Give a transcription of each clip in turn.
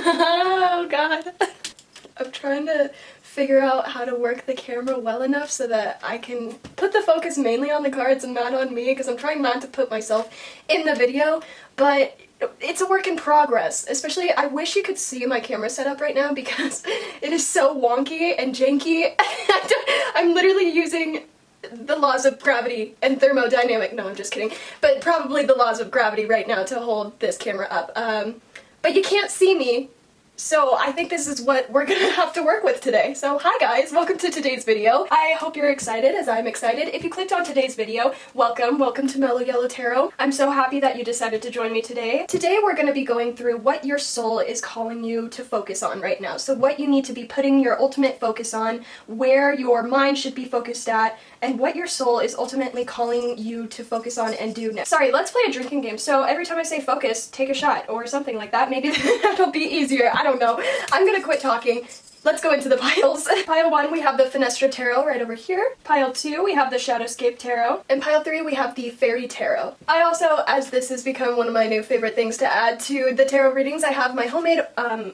Oh god. I'm trying to figure out how to work the camera well enough so that I can put the focus mainly on the cards and not on me, because I'm trying not to put myself in the video, but it's a work in progress. Especially, I wish you could see my camera setup right now because it is so wonky and janky. I'm literally using the laws of gravity and thermodynamic, no, I'm just kidding, but probably the laws of gravity right now to hold this camera up. But you can't see me, so I think this is what we're gonna have to work with today. So hi guys, welcome to today's video. I hope you're excited as I'm excited. If you clicked on today's video, welcome to Mellow Yellow Tarot. I'm so happy that you decided to join me today. Today we're gonna be going through what your soul is calling you to focus on right now. So what you need to be putting your ultimate focus on, where your mind should be focused at, and what your soul is ultimately calling you to focus on and do next. Sorry, let's play a drinking game. So every time I say focus, take a shot or something like that. Maybe that'll be easier. I don't know. I'm gonna quit talking. Let's go into the piles. Pile 1, we have the Fenestra Tarot right over here. Pile 2, we have the Shadowscape Tarot. And pile 3, we have the Fairy Tarot. I also, as this has become one of my new favorite things to add to the tarot readings, I have my homemade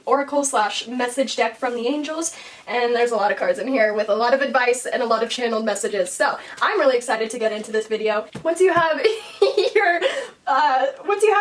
oracle / message deck from the angels, and there's a lot of cards in here with a lot of advice and a lot of channeled messages. So I'm really excited to get into this video. Once you have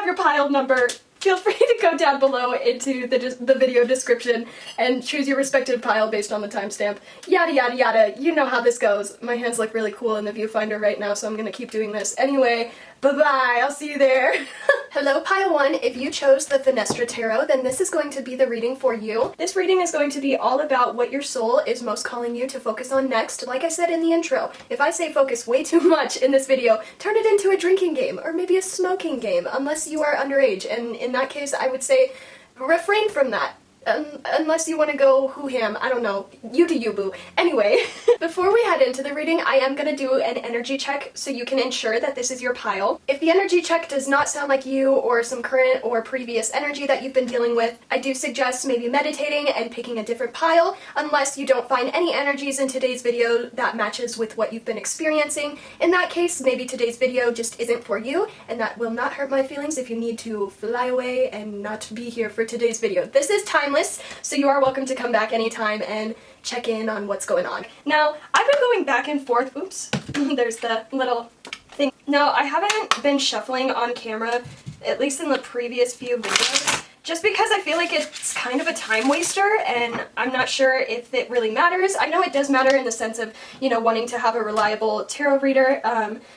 your pile number, feel free to go down below into the video description and choose your respective pile based on the timestamp. Yada yada yada, you know how this goes. My hands look really cool in the viewfinder right now, so I'm gonna keep doing this. Anyway, bye-bye, I'll see you there. Hello pile 1, if you chose the Fenestra Tarot, then this is going to be the reading for you. This reading is going to be all about what your soul is most calling you to focus on next. Like I said in the intro, if I say focus way too much in this video, turn it into a drinking game or maybe a smoking game, unless you are underage, and in that case I would say refrain from that. Unless you want to go hoo-ham, I don't know, you do you, boo. Anyway, before we head into the reading, I am going to do an energy check so you can ensure that this is your pile. If the energy check does not sound like you or some current or previous energy that you've been dealing with, I do suggest maybe meditating and picking a different pile, unless you don't find any energies in today's video that matches with what you've been experiencing. In that case, maybe today's video just isn't for you, and that will not hurt my feelings if you need to fly away and not be here for today's video. This is timeless, so you are welcome to come back anytime and check in on what's going on. Now, I've been going back and forth, oops, there's the little thing. Now, I haven't been shuffling on camera, at least in the previous few videos, just because I feel like it's kind of a time waster, and I'm not sure if it really matters. I know it does matter in the sense of, you know, wanting to have a reliable tarot reader,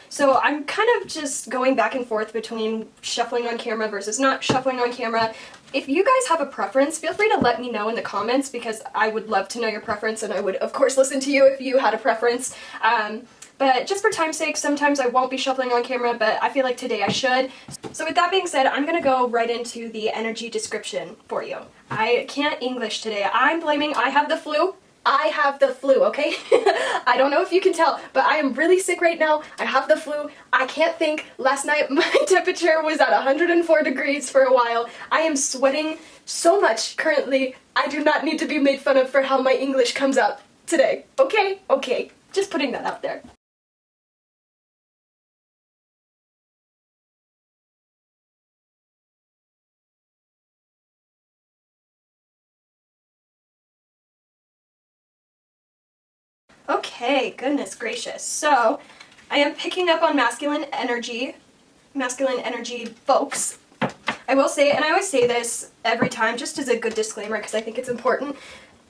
so I'm kind of just going back and forth between shuffling on camera versus not shuffling on camera. If you guys have a preference, feel free to let me know in the comments, because I would love to know your preference, and I would of course listen to you if you had a preference. But just for time's sake, sometimes I won't be shuffling on camera, but I feel like today I should. So with that being said, I'm gonna go right into the energy description for you. I can't English today. I'm blaming I have the flu. I have the flu, okay? I don't know if you can tell, but I am really sick right now. I have the flu. I can't think. Last night my temperature was at 104 degrees for a while. I am sweating so much currently. I do not need to be made fun of for how my English comes out today. Okay? Okay. Just putting that out there. Okay, goodness gracious. So, I am picking up on masculine energy folks. I will say, and I always say this every time just as a good disclaimer because I think it's important,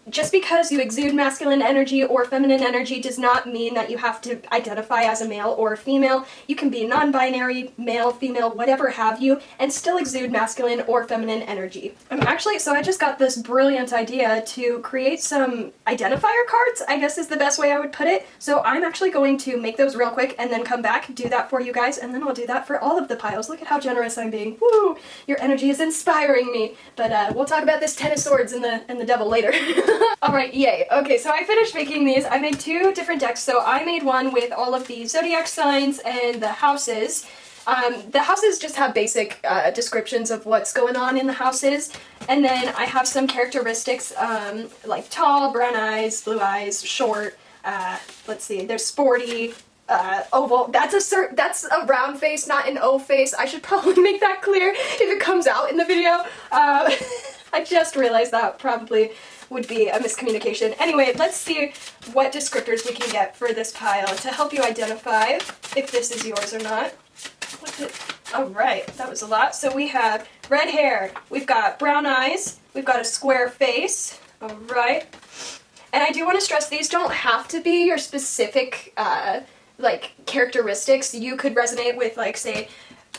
just because you exude masculine energy or feminine energy does not mean that you have to identify as a male or a female. You can be non-binary, male, female, whatever have you, and still exude masculine or feminine energy. So I just got this brilliant idea to create some identifier cards, I guess is the best way I would put it. So I'm actually going to make those real quick and then come back, do that for you guys, and then I'll do that for all of the piles. Look at how generous I'm being. Woo! Your energy is inspiring me. But we'll talk about this Ten of Swords and the devil later. Alright, yay. Okay, so I finished making these. I made 2 different decks. So I made one with all of the zodiac signs and the houses. The houses just have basic descriptions of what's going on in the houses. And then I have some characteristics like tall, brown eyes, blue eyes, short, let's see, there's sporty, oval. That's a round face, not an O face. I should probably make that clear if it comes out in the video. I just realized that probably would be a miscommunication. Anyway, let's see what descriptors we can get for this pile to help you identify if this is yours or not. Alright, that was a lot. So we have red hair, we've got brown eyes, we've got a square face. Alright. And I do want to stress, these don't have to be your specific like characteristics. You could resonate with, like, say,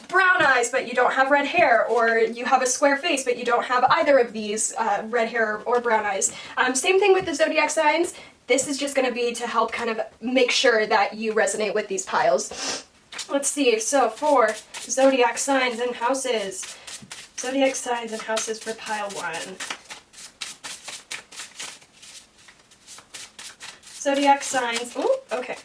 brown eyes but you don't have red hair, or you have a square face but you don't have either of these, red hair or brown eyes. Same thing with the zodiac signs. This is just going to be to help kind of make sure that you resonate with these piles. Let's see, so for zodiac signs and houses. Zodiac signs and houses for pile 1. Zodiac signs, ooh, okay.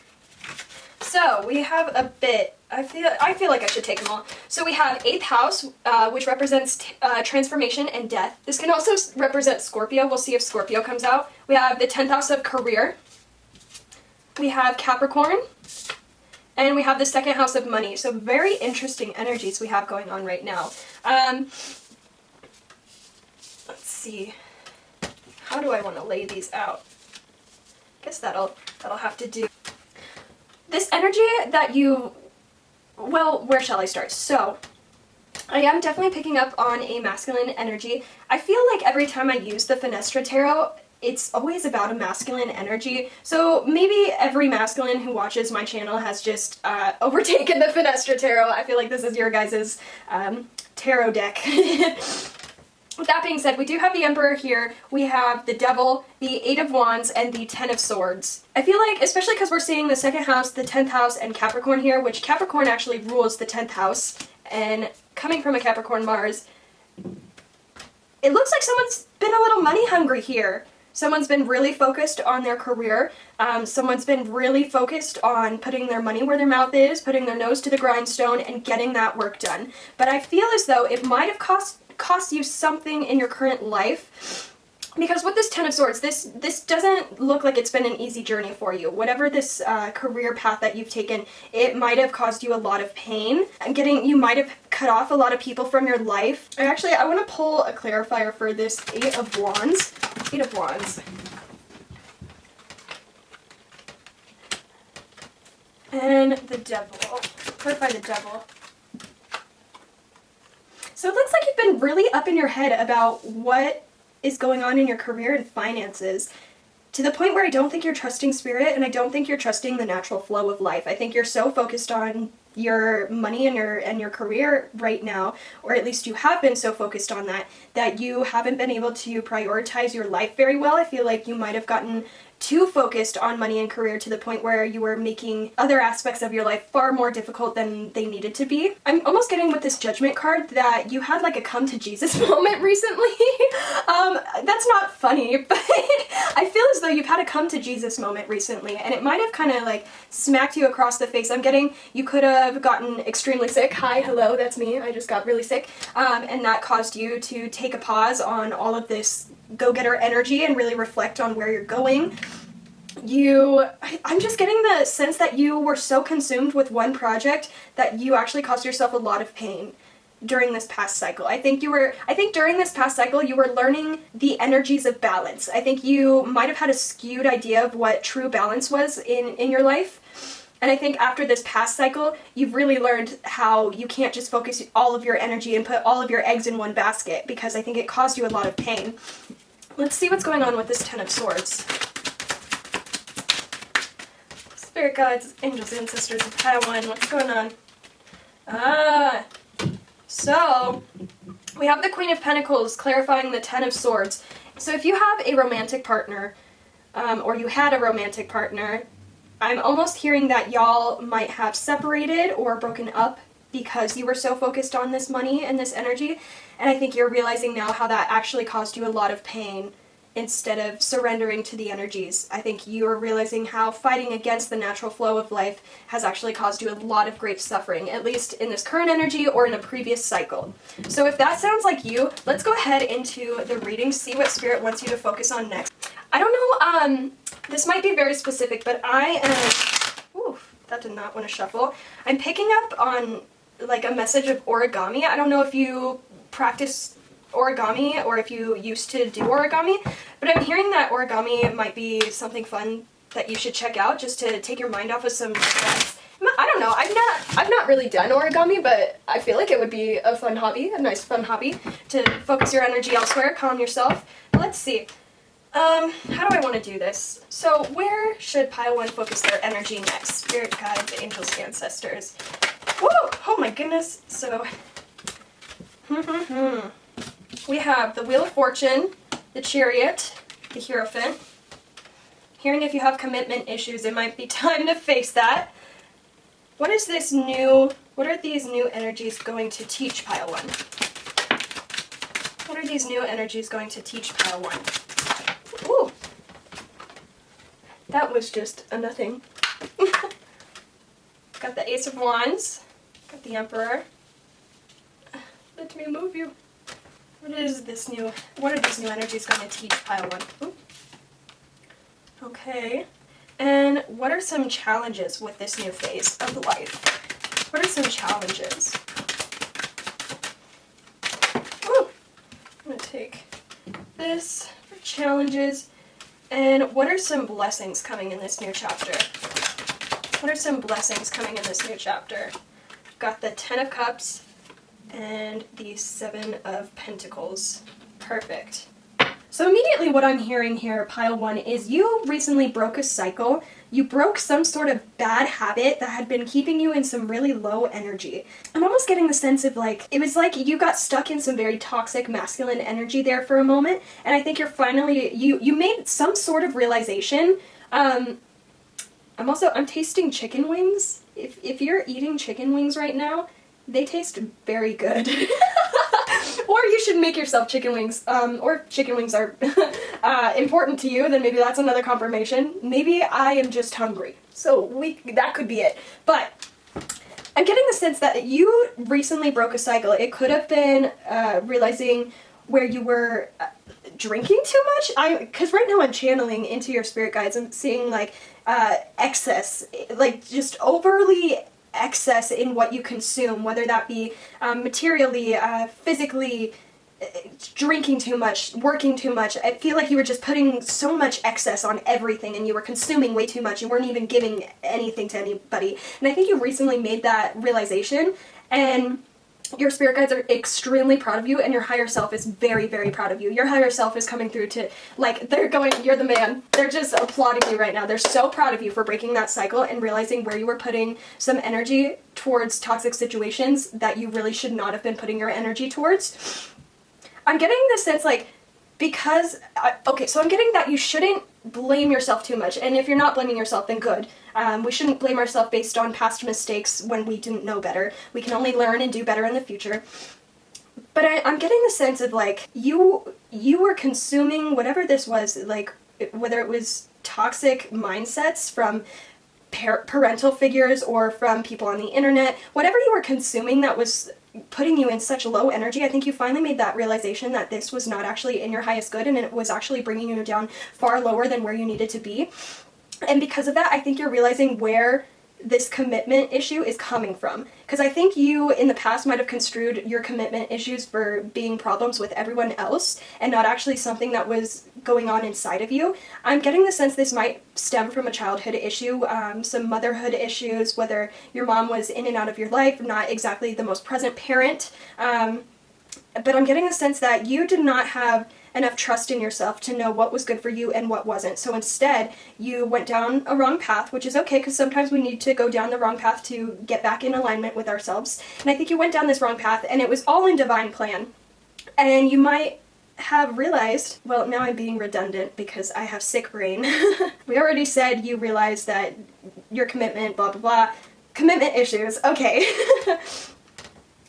So we have a bit, I feel like I should take them all. So we have 8th house, which represents transformation and death. This can also represent Scorpio. We'll see if Scorpio comes out. We have the 10th house of career. We have Capricorn. And we have the 2nd house of money. So very interesting energies we have going on right now. Let's see. How do I want to lay these out? I guess that'll have to do. This energy that you, well, where shall I start? So, I am definitely picking up on a masculine energy. I feel like every time I use the Fenestra Tarot, it's always about a masculine energy. So maybe every masculine who watches my channel has just overtaken the Fenestra Tarot. I feel like this is your guys' tarot deck. With that being said, we do have the Emperor here, we have the Devil, the 8 of Wands, and the 10 of Swords. I feel like, especially because we're seeing the 2nd house, the 10th house, and Capricorn here, which Capricorn actually rules the 10th house, and coming from a Capricorn Mars, it looks like someone's been a little money hungry here. Someone's been really focused on their career. Someone's been really focused on putting their money where their mouth is, putting their nose to the grindstone, and getting that work done. But I feel as though it might have cost you something in your current life, because with this 10 of Swords, this doesn't look like it's been an easy journey for you. Whatever this career path that you've taken, it might have caused you a lot of pain. You might have cut off a lot of people from your life. I want to pull a clarifier for this 8 of Wands. 8 of Wands. And the Devil. Clarify the Devil. So it looks like you've been really up in your head about what is going on in your career and finances, to the point where I don't think you're trusting spirit, and I don't think you're trusting the natural flow of life. I think you're so focused on your money and your career right now, or at least you have been so focused on that you haven't been able to prioritize your life very well. I feel like you might have gotten too focused on money and career to the point where you were making other aspects of your life far more difficult than they needed to be. I'm almost getting with this Judgment card that you had like a come to Jesus moment recently. That's not funny, but I feel as though you've had a come to Jesus moment recently, and it might have kind of like smacked you across the face. I'm getting you could have gotten extremely sick. Hi, hello, that's me. I just got really sick. And that caused you to take a pause on all of this go-getter energy and really reflect on where you're going. I'm just getting the sense that you were so consumed with one project that you actually caused yourself a lot of pain during this past cycle. I think during this past cycle you were learning the energies of balance. I think you might have had a skewed idea of what true balance was in your life. And I think after this past cycle, you've really learned how you can't just focus all of your energy and put all of your eggs in one basket, because I think it caused you a lot of pain. Let's see what's going on with this 10 of Swords. Spirit guides, angels, ancestors of pile 1, what's going on? So we have the Queen of Pentacles clarifying the 10 of Swords. So if you have a romantic partner, or you had a romantic partner, I'm almost hearing that y'all might have separated or broken up because you were so focused on this money and this energy, and I think you're realizing now how that actually caused you a lot of pain instead of surrendering to the energies. I think you are realizing how fighting against the natural flow of life has actually caused you a lot of great suffering, at least in this current energy or in a previous cycle. So if that sounds like you, let's go ahead into the reading, see what Spirit wants you to focus on next. I don't know, this might be very specific, but I am, oof, that did not want to shuffle. I'm picking up on like a message of origami. I don't know if you practice origami or if you used to do origami, but I'm hearing that origami might be something fun that you should check out just to take your mind off of some stress. I don't know, I've not really done origami, but I feel like it would be a fun hobby, a nice fun hobby to focus your energy elsewhere, calm yourself. Let's see. How do I want to do this? So where should pile 1 focus their energy next? Spirit guides, angels, ancestors. Whoa! Oh my goodness. So, we have the Wheel of Fortune, the Chariot, the Hierophant. Hearing if you have commitment issues, it might be time to face that. What are these new energies going to teach pile 1? What are these new energies going to teach pile 1? Ooh. That was just a nothing. Got the Ace of Wands. Got the Emperor. Let me move you. What are these new energies going to teach pile 1? Ooh. Okay. And what are some challenges with this new phase of life? What are some challenges? Ooh. I'm going to take this for challenges. And what are some blessings coming in this new chapter? What are some blessings coming in this new chapter? Got the 10 of Cups and the 7 of Pentacles. Perfect. So immediately what I'm hearing here, pile 1, is you recently broke a cycle. You broke some sort of bad habit that had been keeping you in some really low energy. I'm almost getting the sense of like, it was like you got stuck in some very toxic masculine energy there for a moment, and I think you're finally, you made some sort of realization. I'm tasting chicken wings. If you're eating chicken wings right now, they taste very good. Or you should make yourself chicken wings, or chicken wings are important to you, then maybe that's another confirmation. Maybe I am just hungry. So that could be it. But I'm getting the sense that you recently broke a cycle. It could have been realizing where you were drinking too much. Because right now I'm channeling into your spirit guides. I'm seeing like excess, like just overly excess in what you consume, whether that be materially, physically, drinking too much, working too much. I feel like you were just putting so much excess on everything and you were consuming way too much. You weren't even giving anything to anybody. And I think you recently made that realization, and your spirit guides are extremely proud of you, and your higher self is very, very proud of you. Your higher self is coming through to, like, they're going, you're the man. They're just applauding you right now. They're so proud of you for breaking that cycle and realizing where you were putting some energy towards toxic situations that you really should not have been putting your energy towards. I'm getting the sense, like, because, so I'm getting that you shouldn't blame yourself too much, and if you're not blaming yourself, then good. We shouldn't blame ourselves based on past mistakes when we didn't know better. We can only learn and do better in the future. But I'm getting the sense of, like, you were consuming whatever this was, like, whether it was toxic mindsets from parental figures or from people on the internet, whatever you were consuming that was putting you in such low energy. I think you finally made that realization that this was not actually in your highest good, and it was actually bringing you down far lower than where you needed to be. And because of that, I think you're realizing where this commitment issue is coming from. Because I think you, in the past, might have construed your commitment issues for being problems with everyone else and not actually something that was going on inside of you. I'm getting the sense this might stem from a childhood issue, some motherhood issues, whether your mom was in and out of your life, not exactly the most present parent. But I'm getting the sense that you did not have enough trust in yourself to know what was good for you and what wasn't. So instead, you went down a wrong path, which is okay, because sometimes we need to go down the wrong path to get back in alignment with ourselves. And I think you went down this wrong path, and it was all in divine plan. And you might have realized, well, now I'm being redundant because I have sick brain. We already said you realized that your commitment, blah, blah, blah. Commitment issues, okay.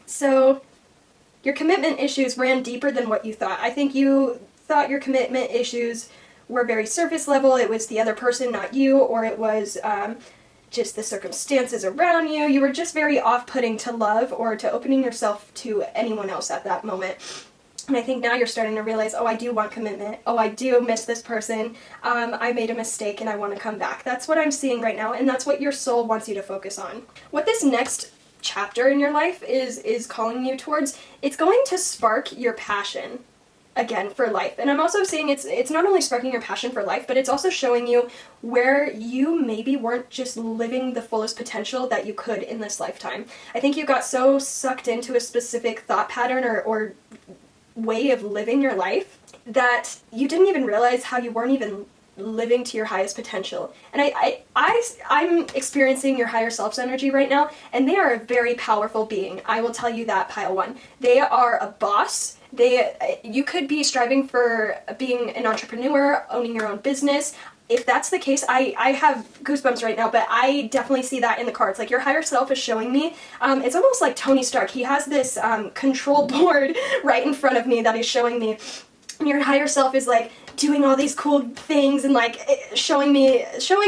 So your commitment issues ran deeper than what you thought. I think you thought your commitment issues were very surface level. It was the other person, not you, or it was just the circumstances around you. You were just very off-putting to love or to opening yourself to anyone else at that moment. And I think now you're starting to realize, oh, I do want commitment. Oh, I do miss this person. I made a mistake and I want to come back. That's what I'm seeing right now, and that's what your soul wants you to focus on. What this next chapter in your life is calling you towards, it's going to spark your passion again for life. And I'm also seeing it's not only sparking your passion for life, but it's also showing you where you maybe weren't just living the fullest potential that you could in this lifetime. I think you got so sucked into a specific thought pattern or way of living your life that you didn't even realize how you weren't even living to your highest potential. And I'm experiencing your higher self's energy right now, and they are a very powerful being. I will tell you that, pile one. They are a boss. You could be striving for being an entrepreneur, owning your own business. If that's the case, I have goosebumps right now, but I definitely see that in the cards. Like, your higher self is showing me, it's almost like Tony Stark. He has this control board right in front of me that he's showing me. And your higher self is like doing all these cool things and like showing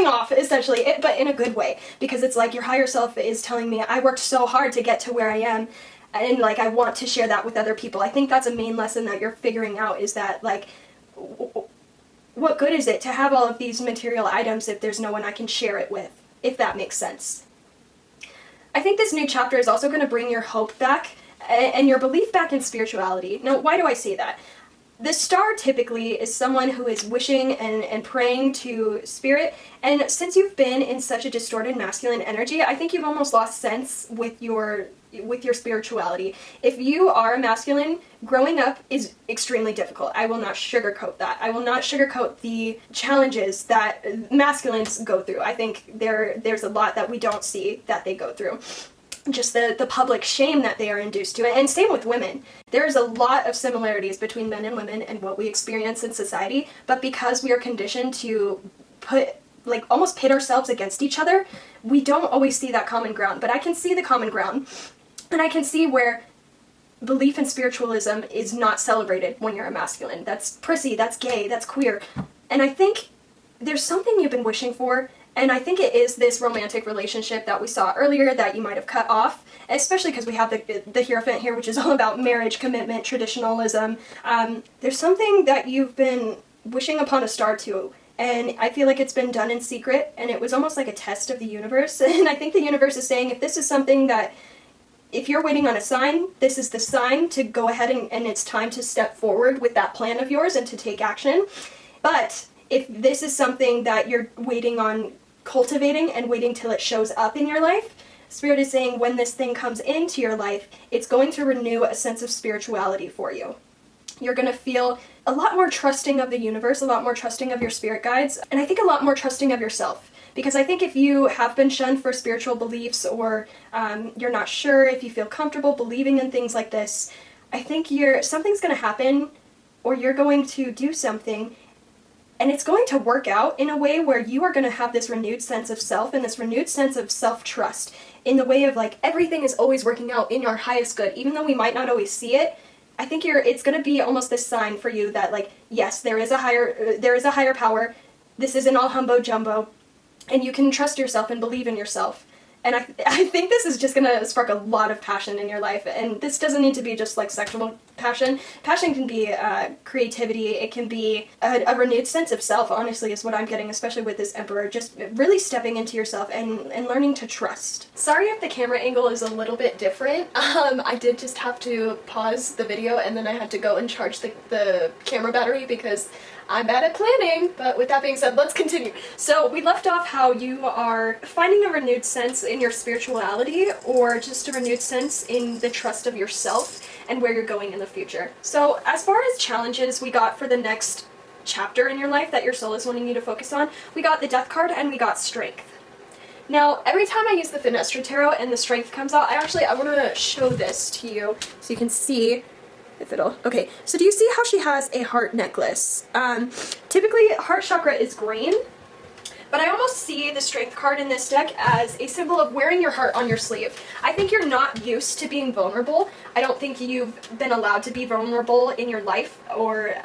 off essentially, but in a good way, because it's like your higher self is telling me, I worked so hard to get to where I am, and like I want to share that with other people. I think that's a main lesson that you're figuring out, is that like, what good is it to have all of these material items if there's no one I can share it with, if that makes sense. I think this new chapter is also going to bring your hope back and your belief back in spirituality. Now, why do I say that? The star typically is someone who is wishing and praying to spirit, and since you've been in such a distorted masculine energy, I think you've almost lost sense with your spirituality. If you are masculine, growing up is extremely difficult. I will not sugarcoat that. I will not sugarcoat the challenges that masculines go through. I think there's a lot that we don't see that they go through. Just the public shame that they are induced to, and same with women. There's a lot of similarities between men and women and what we experience in society, but because we are conditioned to almost pit ourselves against each other, we don't always see that common ground. But I can see the common ground, and I can see where belief in spiritualism is not celebrated when you're a masculine. That's prissy, that's gay, that's queer. And I think there's something you've been wishing for. And I think it is this romantic relationship that we saw earlier that you might have cut off, especially because we have the Hierophant here, which is all about marriage, commitment, traditionalism. There's something that you've been wishing upon a star to, and I feel like it's been done in secret, and it was almost like a test of the universe. And I think the universe is saying, if this is something that, if you're waiting on a sign, this is the sign to go ahead and it's time to step forward with that plan of yours and to take action. But if this is something that you're waiting on cultivating and waiting till it shows up in your life, Spirit is saying when this thing comes into your life, it's going to renew a sense of spirituality for you. You're going to feel a lot more trusting of the universe, a lot more trusting of your spirit guides, and I think a lot more trusting of yourself. Because I think if you have been shunned for spiritual beliefs, or you're not sure if you feel comfortable believing in things like this, I think something's going to happen, or you're going to do something, and it's going to work out in a way where you are going to have this renewed sense of self and this renewed sense of self-trust, in the way of like, everything is always working out in your highest good, even though we might not always see it. I think it's going to be almost this sign for you that like, yes, there is a higher power. This isn't all humbo jumbo, and you can trust yourself and believe in yourself. And I think this is just going to spark a lot of passion in your life. And this doesn't need to be just like sexual passion. Passion can be creativity. It can be a renewed sense of self, honestly, is what I'm getting, especially with this Emperor. Just really stepping into yourself and learning to trust. Sorry if the camera angle is a little bit different. I did just have to pause the video, and then I had to go and charge the camera battery because I'm bad at planning. But with that being said, let's continue. So we left off how you are finding a renewed sense in your spirituality, or just a renewed sense in the trust of yourself and where you're going in the future. So as far as challenges we got for the next chapter in your life that your soul is wanting you to focus on, we got the Death card and we got Strength. Now, every time I use the Finestra Tarot and the Strength comes out, I want to show this to you so you can see if it'll... Okay, so do you see how she has a heart necklace? Typically, heart chakra is green, but I almost see the Strength card in this deck as a symbol of wearing your heart on your sleeve. I think you're not used to being vulnerable. I don't think you've been allowed to be vulnerable in your life, or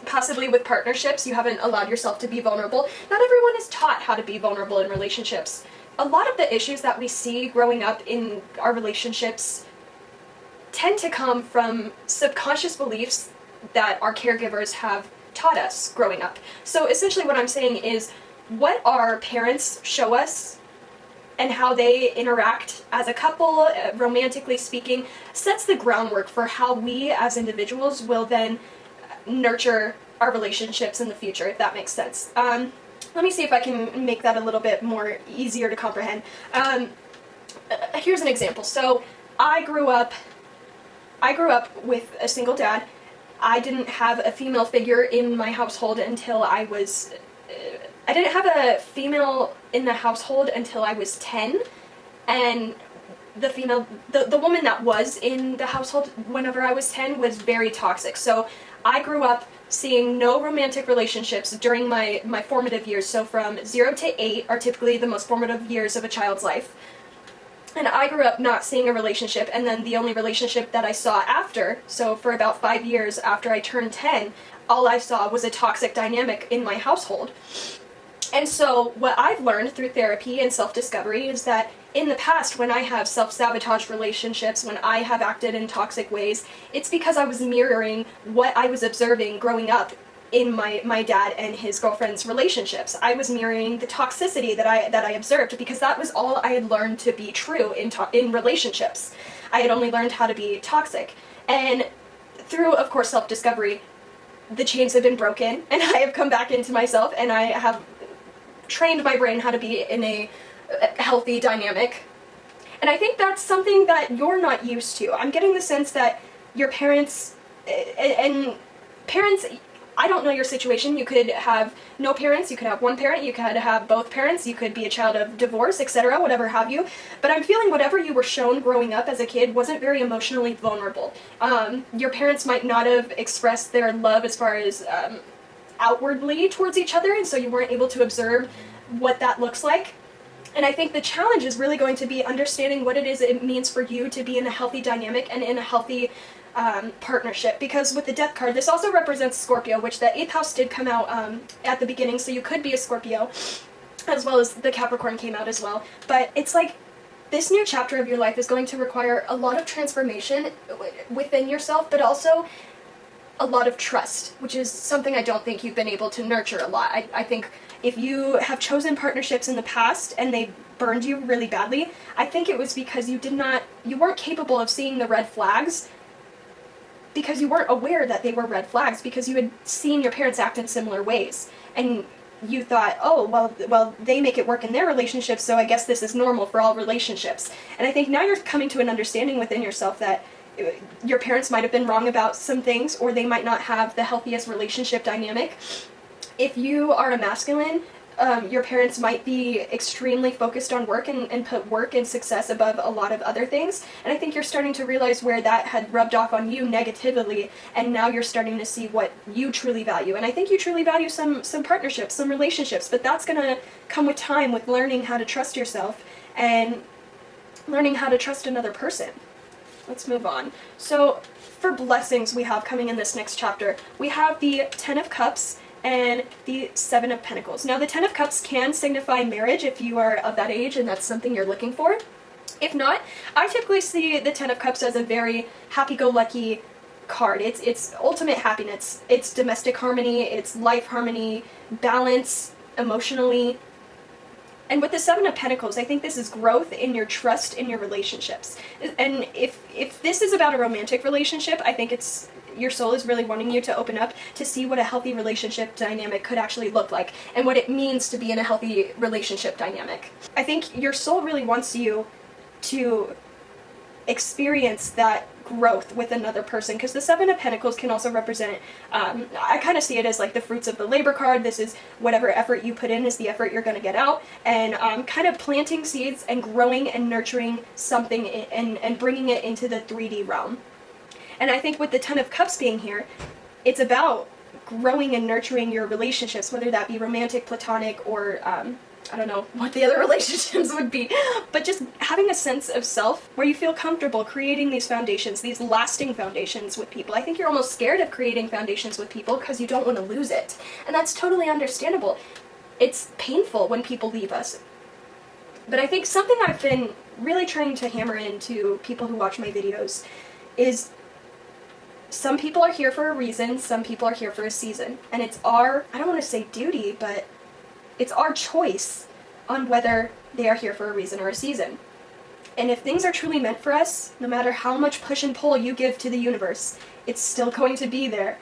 possibly with partnerships, you haven't allowed yourself to be vulnerable. Not everyone is taught how to be vulnerable in relationships. A lot of the issues that we see growing up in our relationships tend to come from subconscious beliefs that our caregivers have taught us growing up. So essentially what I'm saying is, what our parents show us and how they interact as a couple, romantically speaking, sets the groundwork for how we as individuals will then nurture our relationships in the future, if that makes sense. Let me see if I can make that a little bit more easier to comprehend. Here's an example. So I grew up with a single dad. I didn't have a female figure in my household until I was, I didn't have a female in the household until I was 10, and the woman that was in the household whenever I was 10 was very toxic. So I grew up seeing no romantic relationships during my formative years. So from 0 to 8 are typically the most formative years of a child's life. And I grew up not seeing a relationship, and then the only relationship that I saw after, so for about 5 years after I turned 10, all I saw was a toxic dynamic in my household. And so what I've learned through therapy and self-discovery is that in the past, when I have self-sabotaged relationships, when I have acted in toxic ways, it's because I was mirroring what I was observing growing up in my dad and his girlfriend's relationships. I was mirroring the toxicity that I observed, because that was all I had learned to be true in relationships. I had only learned how to be toxic. And through, of course, self-discovery, the chains have been broken, and I have come back into myself, and I have trained my brain how to be in a healthy dynamic. And I think that's something that you're not used to. I'm getting the sense that your parents, and parents, I don't know your situation. You could have no parents, you could have one parent, you could have both parents, you could be a child of divorce, etc., whatever have you. But I'm feeling whatever you were shown growing up as a kid wasn't very emotionally vulnerable. Your parents might not have expressed their love as far as outwardly towards each other, and so you weren't able to observe what that looks like. And I think the challenge is really going to be understanding what it is it means for you to be in a healthy dynamic and in a healthy partnership. Because with the death card, this also represents Scorpio, which the 8th house did come out at the beginning, so you could be a Scorpio, as well as the Capricorn came out as well. But it's like this new chapter of your life is going to require a lot of transformation within yourself, but also a lot of trust, which is something I don't think you've been able to nurture a lot. I think if you have chosen partnerships in the past and they burned you really badly, I think it was because you weren't capable of seeing the red flags, because you weren't aware that they were red flags, because you had seen your parents act in similar ways, and you thought, oh, well, they make it work in their relationships, so I guess this is normal for all relationships. And I think now you're coming to an understanding within yourself that your parents might have been wrong about some things, or they might not have the healthiest relationship dynamic. If you are a masculine, your parents might be extremely focused on work and put work and success above a lot of other things. And I think you're starting to realize where that had rubbed off on you negatively, and now you're starting to see what you truly value. And I think you truly value some partnerships, some relationships, but that's going to come with time, with learning how to trust yourself and learning how to trust another person. Let's move on. So for blessings we have coming in this next chapter, we have the 10 of Cups and the 7 of Pentacles. Now the 10 of Cups can signify marriage if you are of that age and that's something you're looking for. If not, I typically see the 10 of Cups as a very happy-go-lucky card. It's ultimate happiness. It's domestic harmony, it's life harmony, balance emotionally. And with the 7 of Pentacles, I think this is growth in your trust in your relationships. And if this is about a romantic relationship, I think your soul is really wanting you to open up to see what a healthy relationship dynamic could actually look like, and what it means to be in a healthy relationship dynamic. I think your soul really wants you to experience that growth with another person, because the 7 of Pentacles can also represent, I kind of see it as like the fruits of the labor card. This is whatever effort you put in is the effort you're going to get out, and kind of planting seeds and growing and nurturing something and bringing it into the 3D realm. And I think with the 10 of Cups being here, it's about growing and nurturing your relationships, whether that be romantic, platonic, or I don't know what the other relationships would be, but just having a sense of self where you feel comfortable creating these foundations, these lasting foundations with people. I think you're almost scared of creating foundations with people because you don't want to lose it. And that's totally understandable. It's painful when people leave us. But I think something I've been really trying to hammer into people who watch my videos is some people are here for a reason, some people are here for a season. And it's our, I don't want to say duty, but it's our choice on whether they are here for a reason or a season. And if things are truly meant for us, no matter how much push and pull you give to the universe, it's still going to be there.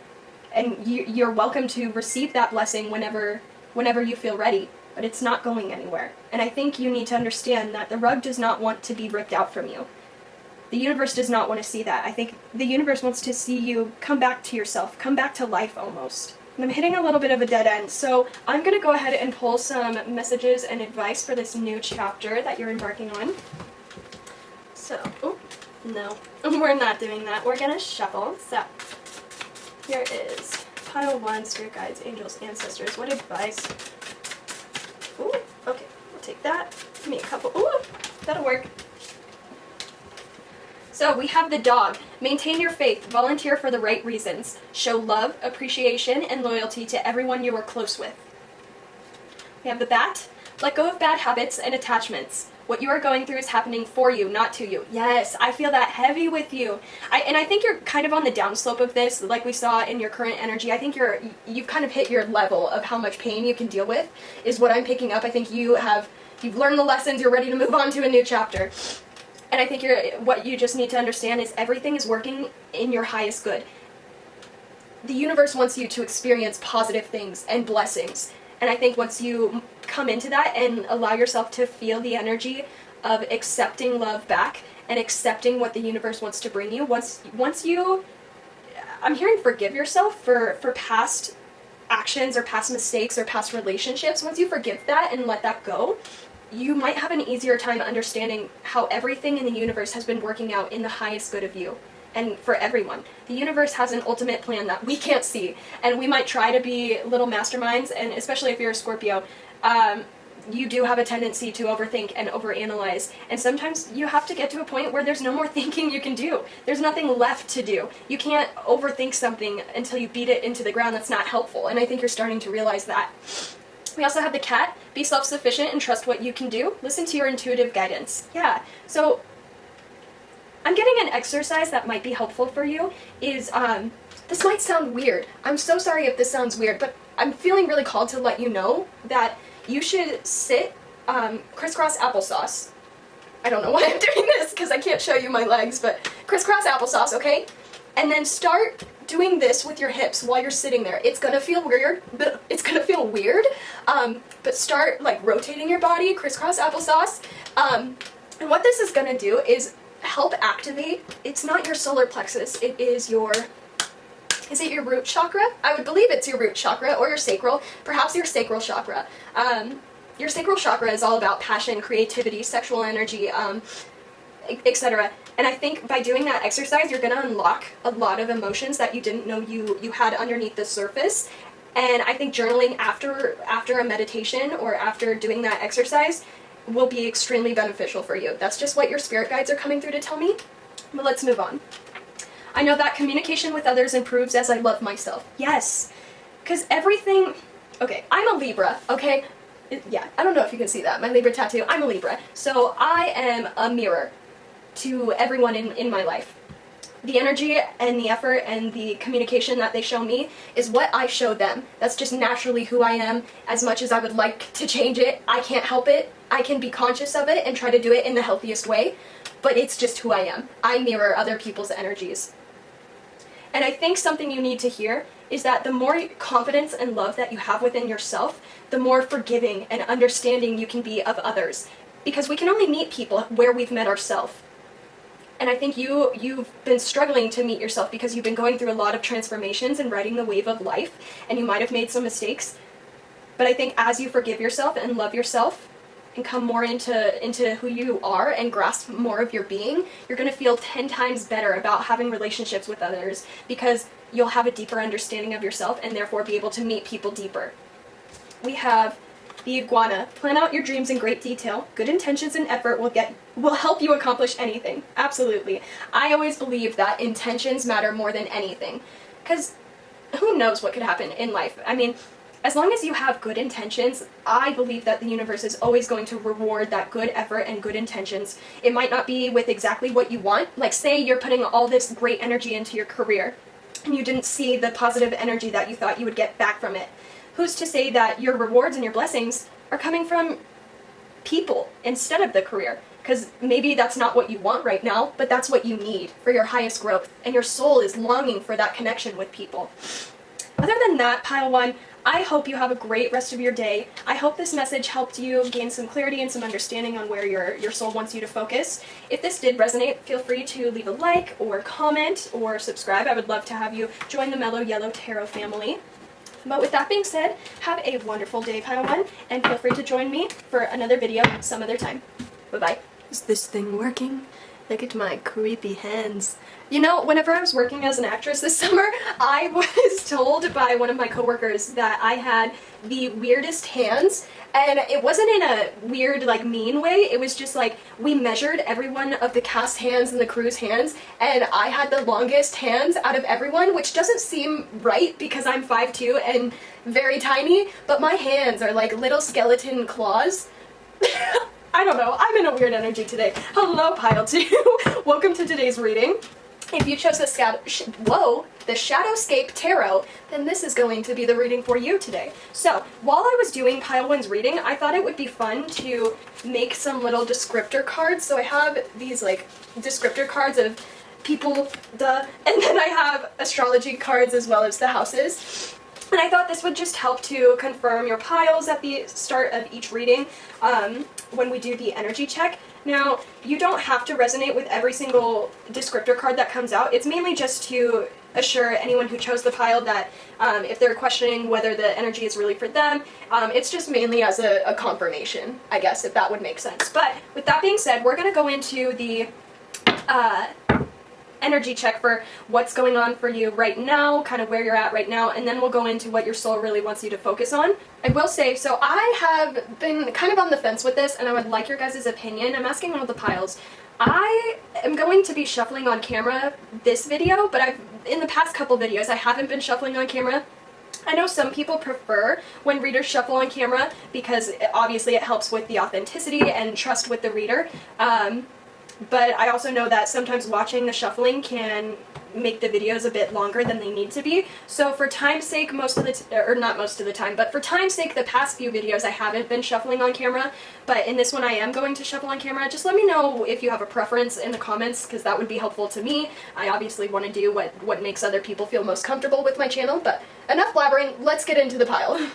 And you're welcome to receive that blessing whenever you feel ready, but it's not going anywhere. And I think you need to understand that the rug does not want to be ripped out from you. The universe does not want to see that. I think the universe wants to see you come back to yourself, come back to life almost. And I'm hitting a little bit of a dead end, so I'm going to go ahead and pull some messages and advice for this new chapter that you're embarking on. So, oh, no, we're not doing that. We're going to shuffle. So, here is pile 1, spirit guides, angels, ancestors. What advice? Ooh, okay, we'll take that. Give me a couple. Ooh, that'll work. So we have the dog. Maintain your faith. Volunteer for the right reasons. Show love, appreciation, and loyalty to everyone you are close with. We have the bat. Let go of bad habits and attachments. What you are going through is happening for you, not to you. Yes, I feel that heavy with you. I think you're kind of on the downslope of this, like we saw in your current energy. I think you've kind of hit your level of how much pain you can deal with, is what I'm picking up. I think you've learned the lessons, you're ready to move on to a new chapter. And I think what you just need to understand is everything is working in your highest good. The universe wants you to experience positive things and blessings. And I think once you come into that and allow yourself to feel the energy of accepting love back and accepting what the universe wants to bring you, once you, I'm hearing forgive yourself for past actions or past mistakes or past relationships, once you forgive that and let that go, you might have an easier time understanding how everything in the universe has been working out in the highest good of you. And for everyone. The universe has an ultimate plan that we can't see. And we might try to be little masterminds, and especially if you're a Scorpio, you do have a tendency to overthink and overanalyze. And sometimes you have to get to a point where there's no more thinking you can do. There's nothing left to do. You can't overthink something until you beat it into the ground. That's not helpful. And I think you're starting to realize that. We also have the cat. Be self-sufficient and trust what you can do. Listen to your intuitive guidance. Yeah. So I'm getting an exercise that might be helpful for you is, this might sound weird. I'm so sorry if this sounds weird, but I'm feeling really called to let you know that you should sit crisscross applesauce. I don't know why I'm doing this because I can't show you my legs, but crisscross applesauce, okay? And then start doing this with your hips while you're sitting there. It's gonna feel weird, but start like rotating your body, crisscross applesauce. And what this is gonna do is help activate, it's not your solar plexus, it is is it your root chakra? I would believe it's your root chakra or your sacral, perhaps your sacral chakra. Your sacral chakra is all about passion, creativity, sexual energy, etc. And I think by doing that exercise, you're going to unlock a lot of emotions that you didn't know you had underneath the surface. And I think journaling after a meditation or after doing that exercise will be extremely beneficial for you. That's just what your spirit guides are coming through to tell me. But let's move on. I know that communication with others improves as I love myself. Yes, because everything... Okay, I'm a Libra, okay? Yeah, I don't know if you can see that. My Libra tattoo, I'm a Libra. So I am a mirror to everyone in my life. The energy and the effort and the communication that they show me is what I show them. That's just naturally who I am. As much as I would like to change it, I can't help it. I can be conscious of it and try to do it in the healthiest way, but it's just who I am. I mirror other people's energies. And I think something you need to hear is that the more confidence and love that you have within yourself, the more forgiving and understanding you can be of others. Because we can only meet people where we've met ourselves. And I think you've been struggling to meet yourself because you've been going through a lot of transformations and riding the wave of life, and you might have made some mistakes. But I think as you forgive yourself and love yourself and come more into who you are and grasp more of your being, you're going to feel 10 times better about having relationships with others because you'll have a deeper understanding of yourself and therefore be able to meet people deeper. We have the iguana. Plan out your dreams in great detail. Good intentions and effort will help you accomplish anything. Absolutely. I always believe that intentions matter more than anything. Because who knows what could happen in life? I mean, as long as you have good intentions, I believe that the universe is always going to reward that good effort and good intentions. It might not be with exactly what you want. Like say you're putting all this great energy into your career and you didn't see the positive energy that you thought you would get back from it. Who's to say that your rewards and your blessings are coming from people instead of the career. Because maybe that's not what you want right now, but that's what you need for your highest growth. And your soul is longing for that connection with people. Other than that, Pile 1, I hope you have a great rest of your day. I hope this message helped you gain some clarity and some understanding on where your soul wants you to focus. If this did resonate, feel free to leave a like or comment or subscribe. I would love to have you join the Mellow Yellow Tarot family. But with that being said, have a wonderful day, Pile 1, and feel free to join me for another video some other time. Bye-bye. Is this thing working? Look at my creepy hands. You know, whenever I was working as an actress this summer, I was told by one of my coworkers that I had the weirdest hands, and it wasn't in a weird, like, mean way. It was just like, we measured every one of the cast hands and the crew's hands, and I had the longest hands out of everyone, which doesn't seem right because I'm 5'2" and very tiny, but my hands are like little skeleton claws. I don't know, I'm in a weird energy today. Hello, Pile 2. Welcome to today's reading. If you chose the Shadowscape Tarot, then this is going to be the reading for you today. So, while I was doing Pile 1's reading, I thought it would be fun to make some little descriptor cards. So I have these, like, descriptor cards of people, and then I have astrology cards as well as the houses. And I thought this would just help to confirm your piles at the start of each reading when we do the energy check. Now, you don't have to resonate with every single descriptor card that comes out. It's mainly just to assure anyone who chose the pile that if they're questioning whether the energy is really for them, it's just mainly as a confirmation, I guess, if that would make sense. But with that being said, we're going to go into the energy check for what's going on for you right now, kind of where you're at right now, and then we'll go into what your soul really wants you to focus on. I will say, so I have been kind of on the fence with this, and I would like your guys' opinion. I'm asking one of the piles. I am going to be shuffling on camera this video, but in the past couple videos, I haven't been shuffling on camera. I know some people prefer when readers shuffle on camera because obviously it helps with the authenticity and trust with the reader. But I also know that sometimes watching the shuffling can make the videos a bit longer than they need to be. So for time's sake, for time's sake, the past few videos I haven't been shuffling on camera, but in this one I am going to shuffle on camera. Just let me know if you have a preference in the comments, because that would be helpful to me. I obviously want to do what makes other people feel most comfortable with my channel, but enough blabbering, let's get into the pile.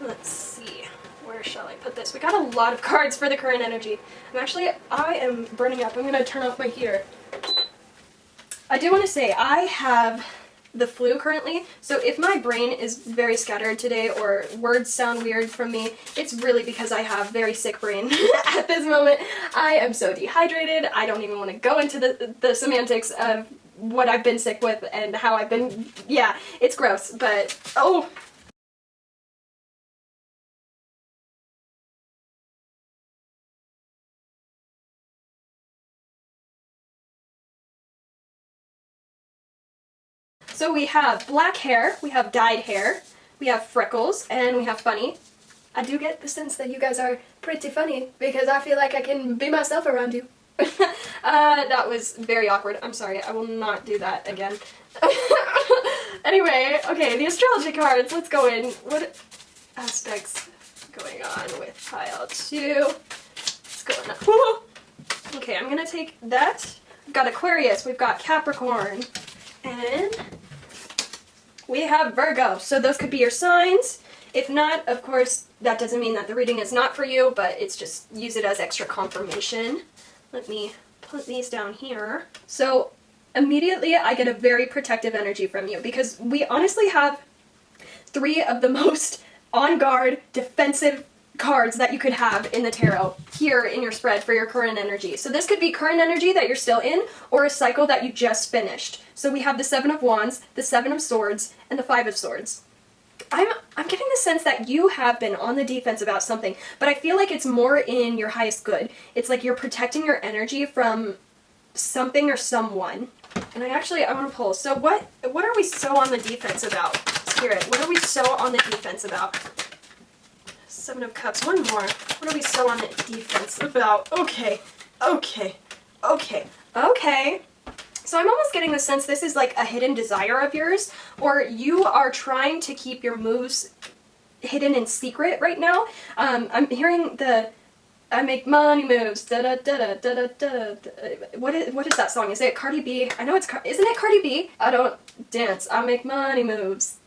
Let's see, where shall I put this? We got a lot of cards for the current energy. I am burning up. I'm going to turn off my heater. I do want to say, I have the flu currently, so if my brain is very scattered today or words sound weird from me, it's really because I have very sick brain at this moment. I am so dehydrated. I don't even want to go into the semantics of what I've been sick with and how I've been, yeah, it's gross, but, oh. So we have black hair, we have dyed hair, we have freckles, and we have funny. I do get the sense that you guys are pretty funny, because I feel like I can be myself around you. That was very awkward. I'm sorry, I will not do that again. Anyway, okay, the astrology cards, let's go in. What aspects going on with pile 2? What's going on? Okay, I'm gonna take that. We've got Aquarius, we've got Capricorn, and we have Virgo. So those could be your signs. If not, of course, that doesn't mean that the reading is not for you, but it's just use it as extra confirmation. Let me put these down here. So immediately I get a very protective energy from you because we honestly have 3 of the most on guard, defensive cards that you could have in the tarot here in your spread for your current energy. So this could be current energy that you're still in or a cycle that you just finished. So we have the 7 of Wands, the 7 of Swords, and the 5 of Swords. I'm getting the sense that you have been on the defense about something, but I feel like it's more in your highest good. It's like you're protecting your energy from something or someone. And I want to pull. So what are we so on the defense about, Spirit? What are we so on the defense about? Seven of Cups. One more. What are we so on the defense about? Okay. Okay. Okay. Okay. So I'm almost getting the sense this is like a hidden desire of yours, or you are trying to keep your moves hidden in secret right now. I'm hearing the I make money moves. Da da da da da da da. What is that song? Is it Cardi B? I know it's isn't it Cardi B? I don't dance. I make money moves.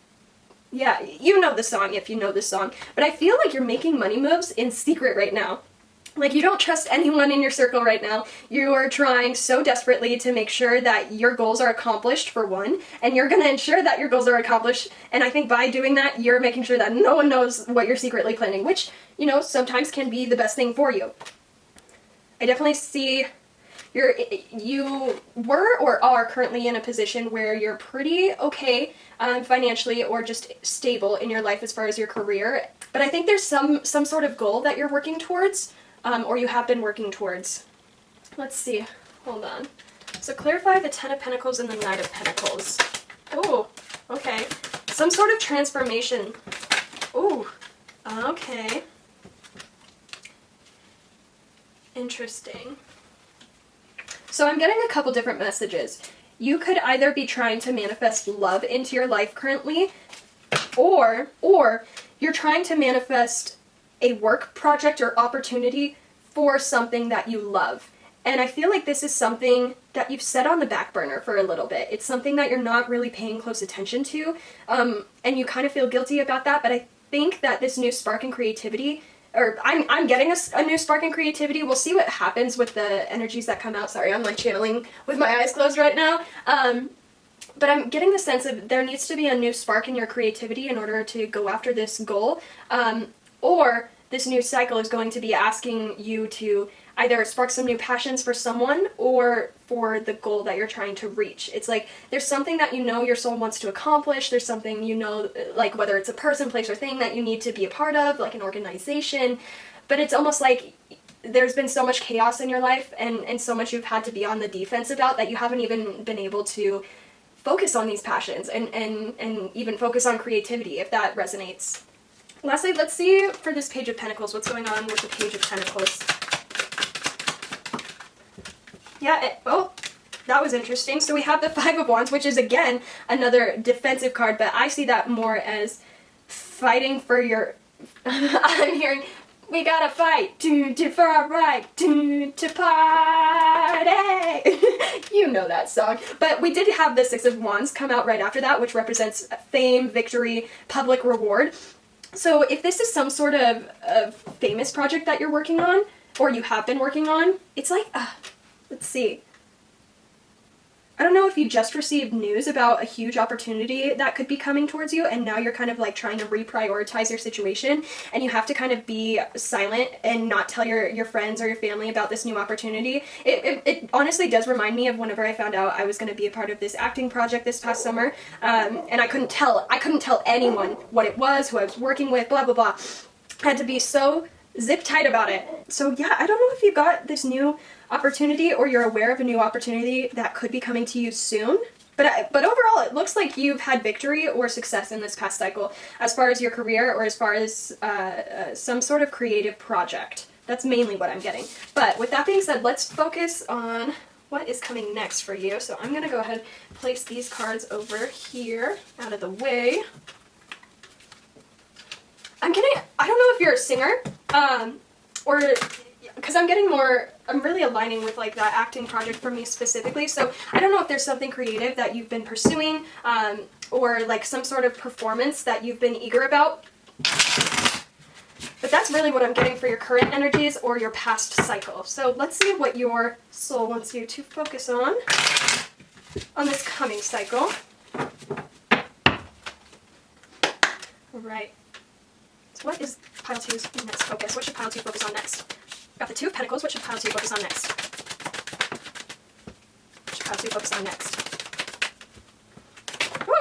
Yeah, you know the song if you know the song. But I feel like you're making money moves in secret right now. Like, you don't trust anyone in your circle right now. You are trying so desperately to make sure that your goals are accomplished, for one, and you're going to ensure that your goals are accomplished, and I think by doing that, you're making sure that no one knows what you're secretly planning, which, you know, sometimes can be the best thing for you. I definitely see you were or are currently in a position where you're pretty okay financially or just stable in your life as far as your career, but I think there's some sort of goal that you're working towards. Or you have been working towards. Let's see. Hold on. So clarify the Ten of Pentacles and the Knight of Pentacles. Oh, okay. Some sort of transformation. Oh, okay. Interesting. So I'm getting a couple different messages. You could either be trying to manifest love into your life currently, or you're trying to manifest a work project or opportunity for something that you love. And I feel like this is something that you've set on the back burner for a little bit. It's something that you're not really paying close attention to, and you kind of feel guilty about that, but I think that this new spark in creativity, or I'm getting a new spark in creativity. We'll see what happens with the energies that come out. Sorry, I'm like channeling with my eyes closed right now. But I'm getting the sense of there needs to be a new spark in your creativity in order to go after this goal, or this new cycle is going to be asking you to either spark some new passions for someone or for the goal that you're trying to reach. It's like there's something that you know your soul wants to accomplish. There's something you know, like whether it's a person, place, or thing that you need to be a part of, like an organization. But it's almost like there's been so much chaos in your life and so much you've had to be on the defense about that you haven't even been able to focus on these passions and even focus on creativity, if that resonates. Lastly, let's see for this Page of Pentacles, what's going on with the Page of Pentacles. Yeah, oh, that was interesting. So we have the Five of Wands, which is, again, another defensive card, but I see that more as fighting for your... I'm hearing, we gotta fight for our right to party. You know that song. But we did have the Six of Wands come out right after that, which represents fame, victory, public reward. So if this is some sort of famous project that you're working on, or you have been working on, it's like, let's see. I don't know if you just received news about a huge opportunity that could be coming towards you, and now you're kind of like trying to reprioritize your situation, and you have to kind of be silent and not tell your friends or your family about this new opportunity. It honestly does remind me of whenever I found out I was going to be a part of this acting project this past summer, and I couldn't tell anyone what it was, who I was working with, blah, blah, blah. I had to be so zip tight about it. So yeah, I don't know if you got this new opportunity or you're aware of a new opportunity that could be coming to you soon. But overall, it looks like you've had victory or success in this past cycle as far as your career or as far as some sort of creative project. That's mainly what I'm getting. But with that being said, let's focus on what is coming next for you. So I'm going to go ahead and place these cards over here out of the way. I don't know if you're a singer, or, because I'm getting more, I'm really aligning with like that acting project for me specifically, so I don't know if there's something creative that you've been pursuing, or like some sort of performance that you've been eager about, but that's really what I'm getting for your current energies or your past cycle. So let's see what your soul wants you to focus on this coming cycle. Alright. So what is Pile 2's next focus? What should Pile 2 focus on next? We've got the Two of Pentacles. What should Pile 2 focus on next? What should Pile 2 focus on next? Woo!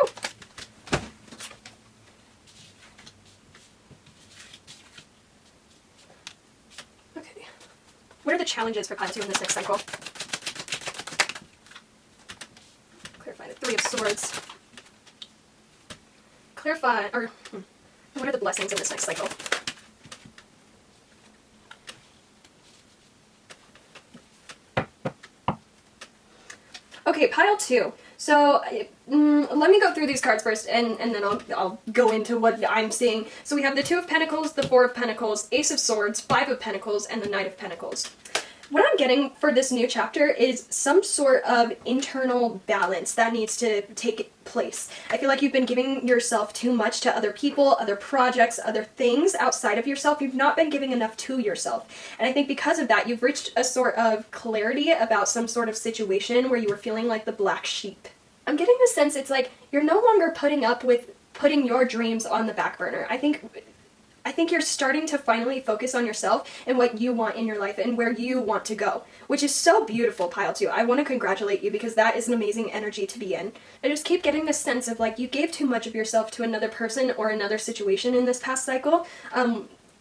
Okay. What are the challenges for Pile 2 in this next cycle? Clarify the Three of Swords. Clarify, or... What are the blessings in this next cycle? Okay, pile 2. So, let me go through these cards first, and then I'll go into what I'm seeing. So we have the 2 of Pentacles, the 4 of Pentacles, Ace of Swords, 5 of Pentacles, and the Knight of Pentacles. What I'm getting for this new chapter is some sort of internal balance that needs to take place. I feel like you've been giving yourself too much to other people, other projects, other things outside of yourself. You've not been giving enough to yourself. And I think because of that, you've reached a sort of clarity about some sort of situation where you were feeling like the black sheep. I'm getting the sense it's like you're no longer putting up with putting your dreams on the back burner. I think you're starting to finally focus on yourself and what you want in your life and where you want to go, which is so beautiful, pile 2. I want to congratulate you because that is an amazing energy to be in. I just keep getting this sense of like you gave too much of yourself to another person or another situation in this past cycle.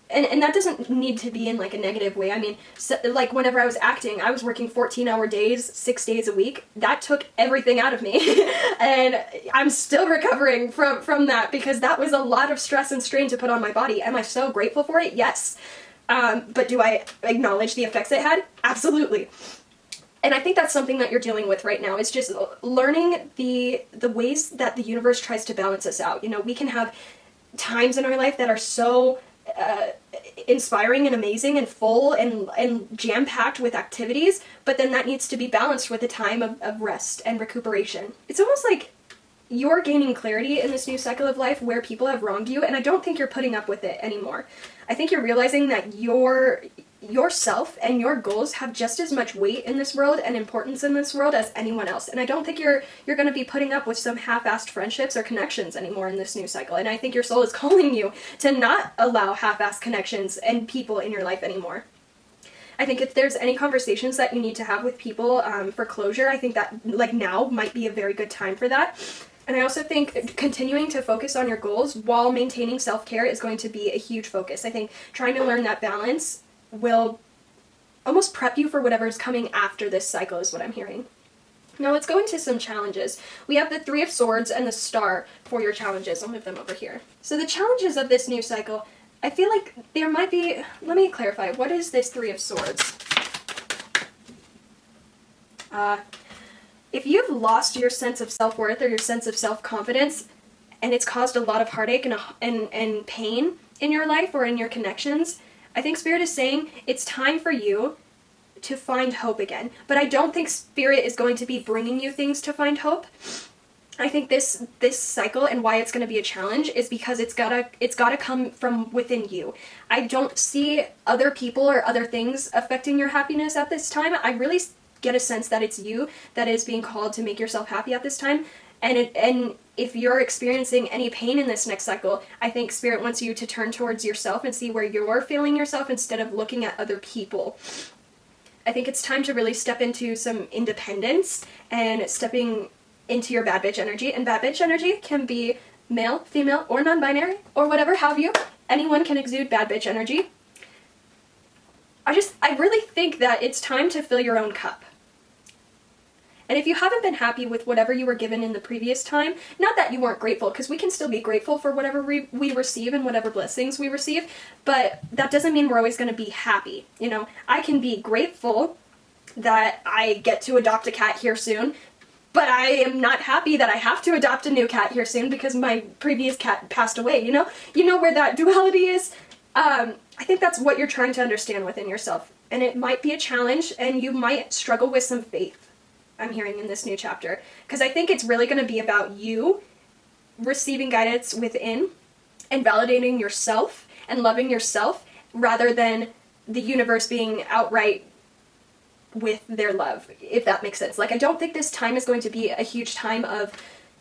And that doesn't need to be in like a negative way. I mean, so, like whenever I was acting, I was working 14-hour days, 6 days a week. That took everything out of me. And I'm still recovering from that because that was a lot of stress and strain to put on my body. Am I so grateful for it? Yes. But do I acknowledge the effects it had? Absolutely. And I think that's something that you're dealing with right now. It's just learning the ways that the universe tries to balance us out. You know, we can have times in our life that are so inspiring and amazing and full and jam-packed with activities, but then that needs to be balanced with a time of rest and recuperation. It's almost like you're gaining clarity in this new cycle of life where people have wronged you, and I don't think you're putting up with it anymore. I think you're realizing that yourself and your goals have just as much weight in this world and importance in this world as anyone else. And I don't think you're going to be putting up with some half-assed friendships or connections anymore in this new cycle. And I think your soul is calling you to not allow half-assed connections and people in your life anymore. I think if there's any conversations that you need to have with people for closure, I think that like now might be a very good time for that. And I also think continuing to focus on your goals while maintaining self-care is going to be a huge focus. I think trying to learn that balance will almost prep you for whatever is coming after this cycle is what I'm hearing. Now let's go into some challenges. We have the 3 of Swords and the Star for your challenges. I'll move them over here. So the challenges of this new cycle, I feel like there might be, let me clarify, what is this 3 of Swords? If you've lost your sense of self-worth or your sense of self-confidence, and it's caused a lot of heartache and pain in your life or in your connections, I think Spirit is saying it's time for you to find hope again. But I don't think Spirit is going to be bringing you things to find hope. I think this cycle and why it's going to be a challenge is because it's gotta come from within you. I don't see other people or other things affecting your happiness at this time. I really get a sense that it's you that is being called to make yourself happy at this time. And if you're experiencing any pain in this next cycle, I think Spirit wants you to turn towards yourself and see where you're feeling yourself instead of looking at other people. I think it's time to really step into some independence and stepping into your bad bitch energy. And bad bitch energy can be male, female, or non-binary, or whatever have you. Anyone can exude bad bitch energy. I really think that it's time to fill your own cup. And if you haven't been happy with whatever you were given in the previous time, not that you weren't grateful, because we can still be grateful for whatever we receive and whatever blessings we receive, but that doesn't mean we're always going to be happy. You know, I can be grateful that I get to adopt a cat here soon, but I am not happy that I have to adopt a new cat here soon because my previous cat passed away, you know where that duality is? I think that's what you're trying to understand within yourself, and it might be a challenge, and you might struggle with some faith, I'm hearing in this new chapter, because I think it's really going to be about you receiving guidance within and validating yourself and loving yourself rather than the universe being outright with their love, if that makes sense. Like, I don't think this time is going to be a huge time of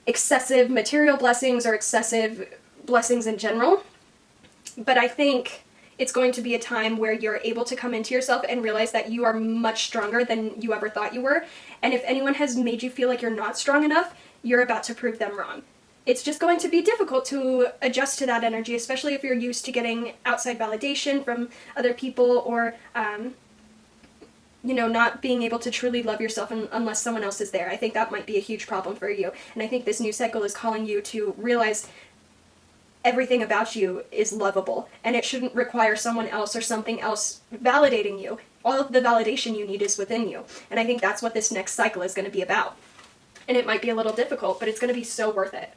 excessive material blessings or excessive blessings in general, but I think it's going to be a time where you're able to come into yourself and realize that you are much stronger than you ever thought you were. And if anyone has made you feel like you're not strong enough, you're about to prove them wrong. It's just going to be difficult to adjust to that energy, especially if you're used to getting outside validation from other people or, not being able to truly love yourself unless someone else is there. I think that might be a huge problem for you. And I think this new cycle is calling you to realize everything about you is lovable, and it shouldn't require someone else or something else validating you. All of the validation you need is within you, and I think that's what this next cycle is going to be about. and it might be a little difficult, but it's going to be so worth it.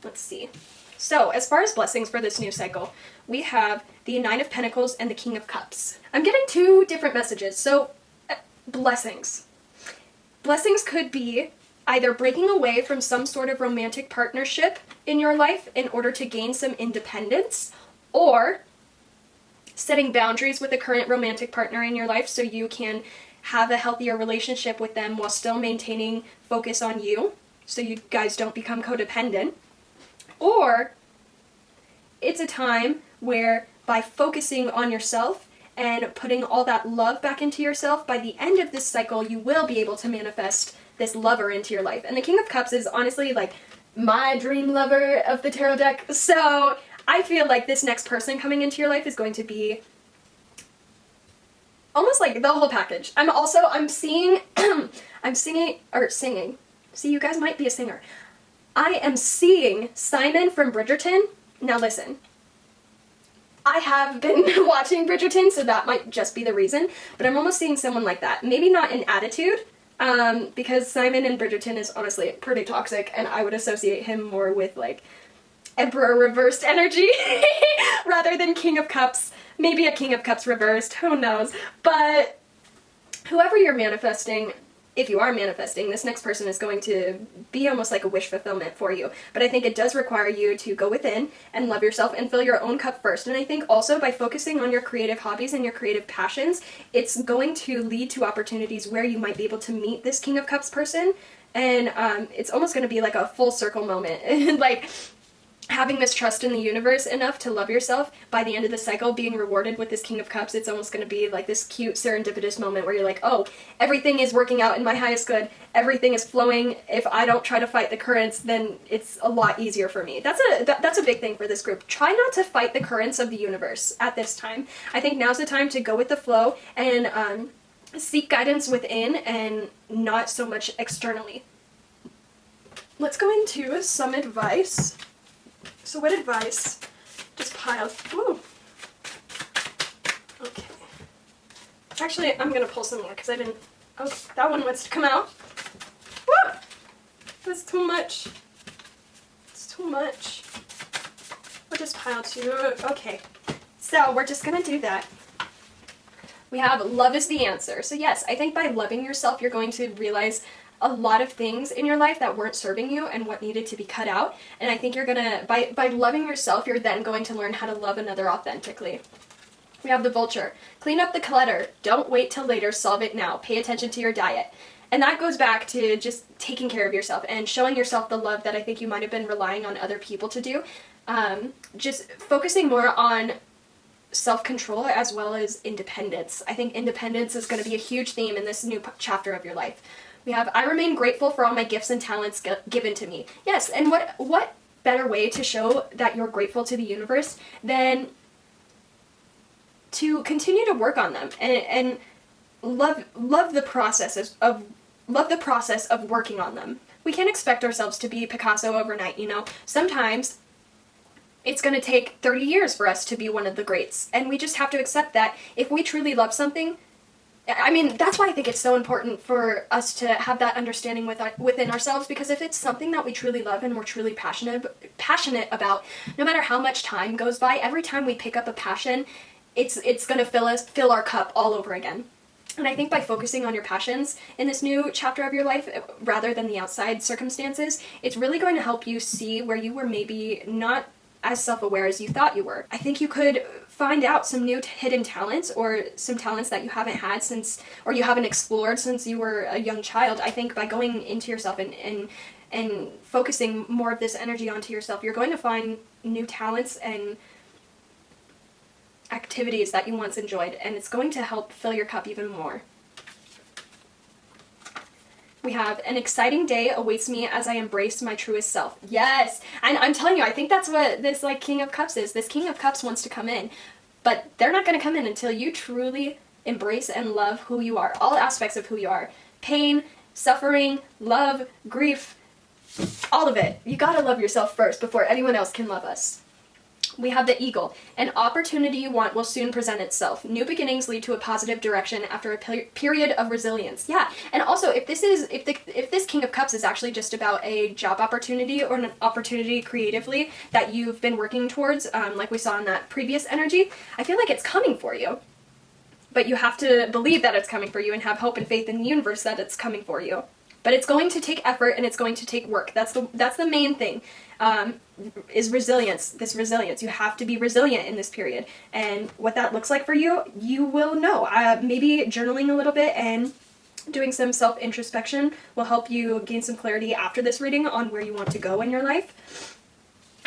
Let's see. So, as far as blessings for this new cycle, we have the Nine of Pentacles and the King of Cups. I'm getting two different messages. So, blessings. Blessings could be either breaking away from some sort of romantic partnership in your life in order to gain some independence, or setting boundaries with the current romantic partner in your life so you can have a healthier relationship with them while still maintaining focus on you so you guys don't become codependent. Or it's a time where by focusing on yourself and putting all that love back into yourself, by the end of this cycle, you will be able to manifest this lover into your life. And the King of Cups is honestly like my dream lover of the tarot deck. So I feel like this next person coming into your life is going to be almost like the whole package. I'm seeing, I'm singing. See, you guys might be a singer. I am seeing Simon from Bridgerton. Now listen, I have been watching Bridgerton, so that might just be the reason, but I'm almost seeing someone like that. Maybe not in attitude, because Simon in Bridgerton is honestly pretty toxic, and I would associate him more with, like, Emperor reversed energy, rather than King of Cups. Maybe a King of Cups reversed, who knows, but whoever you're manifesting, if you are manifesting, this next person is going to be almost like a wish fulfillment for you. But I think it does require you to go within and love yourself and fill your own cup first. And I think also by focusing on your creative hobbies and your creative passions, it's going to lead to opportunities where you might be able to meet this King of Cups person. And it's almost going to be like a full circle moment. Like, having this trust in the universe enough to love yourself, by the end of the cycle being rewarded with this King of Cups, it's almost going to be like this cute serendipitous moment where you're like, oh, everything is working out in my highest good, everything is flowing. If I don't try to fight the currents, then it's a lot easier for me. That's a big thing for this group. Try not to fight the currents of the universe at this time. I think now's the time to go with the flow and seek guidance within and not so much externally. Let's go into some advice. So what advice just piled? Ooh. Okay. Actually, I'm gonna pull some more because I didn't. Oh, that one wants to come out. Woo! That's too much. It's too much. We'll just pile two. Okay. So we're just gonna do that. We have love is the answer. So yes, I think by loving yourself, you're going to realize a lot of things in your life that weren't serving you and what needed to be cut out. And I think you're gonna, by loving yourself, you're then going to learn how to love another authentically. We have the Vulture. Clean up the clutter. Don't wait till later. Solve it now. Pay attention to your diet. And that goes back to just taking care of yourself and showing yourself the love that I think you might have been relying on other people to do. Just focusing more on self-control as well as independence. I think independence is going to be a huge theme in this new chapter of your life. We have, I remain grateful for all my gifts and talents given to me. Yes, and what better way to show that you're grateful to the universe than to continue to work on them and love the process of working on them. We can't expect ourselves to be Picasso overnight, you know. Sometimes it's going to take 30 years for us to be one of the greats, and we just have to accept that if we truly love something. I mean, that's why I think it's so important for us to have that understanding within ourselves, because if it's something that we truly love and we're truly passionate about, no matter how much time goes by, every time we pick up a passion, it's going to fill our cup all over again. And I think by focusing on your passions in this new chapter of your life, rather than the outside circumstances, it's really going to help you see where you were maybe not as self-aware as you thought you were. I think you could find out some new hidden talents, or some talents that you haven't had or you haven't explored since you were a young child. I think by going into yourself and focusing more of this energy onto yourself, you're going to find new talents and activities that you once enjoyed, and it's going to help fill your cup even more. We have, an exciting day awaits me as I embrace my truest self. Yes! And I'm telling you, I think that's what this, like, King of Cups is. This King of Cups wants to come in, but they're not going to come in until you truly embrace and love who you are. All aspects of who you are. Pain, suffering, love, grief, all of it. You gotta love yourself first before anyone else can love us. We have the eagle. An opportunity you want will soon present itself. New beginnings lead to a positive direction after a period of resilience. Yeah, and also if this King of Cups is actually just about a job opportunity or an opportunity creatively that you've been working towards, like we saw in that previous energy, I feel like it's coming for you. But you have to believe that it's coming for you and have hope and faith in the universe that it's coming for you. But it's going to take effort and it's going to take work. That's the main thing. Is resilience. This resilience. You have to be resilient in this period. And what that looks like for you, you will know. Maybe journaling a little bit and doing some self-introspection will help you gain some clarity after this reading on where you want to go in your life.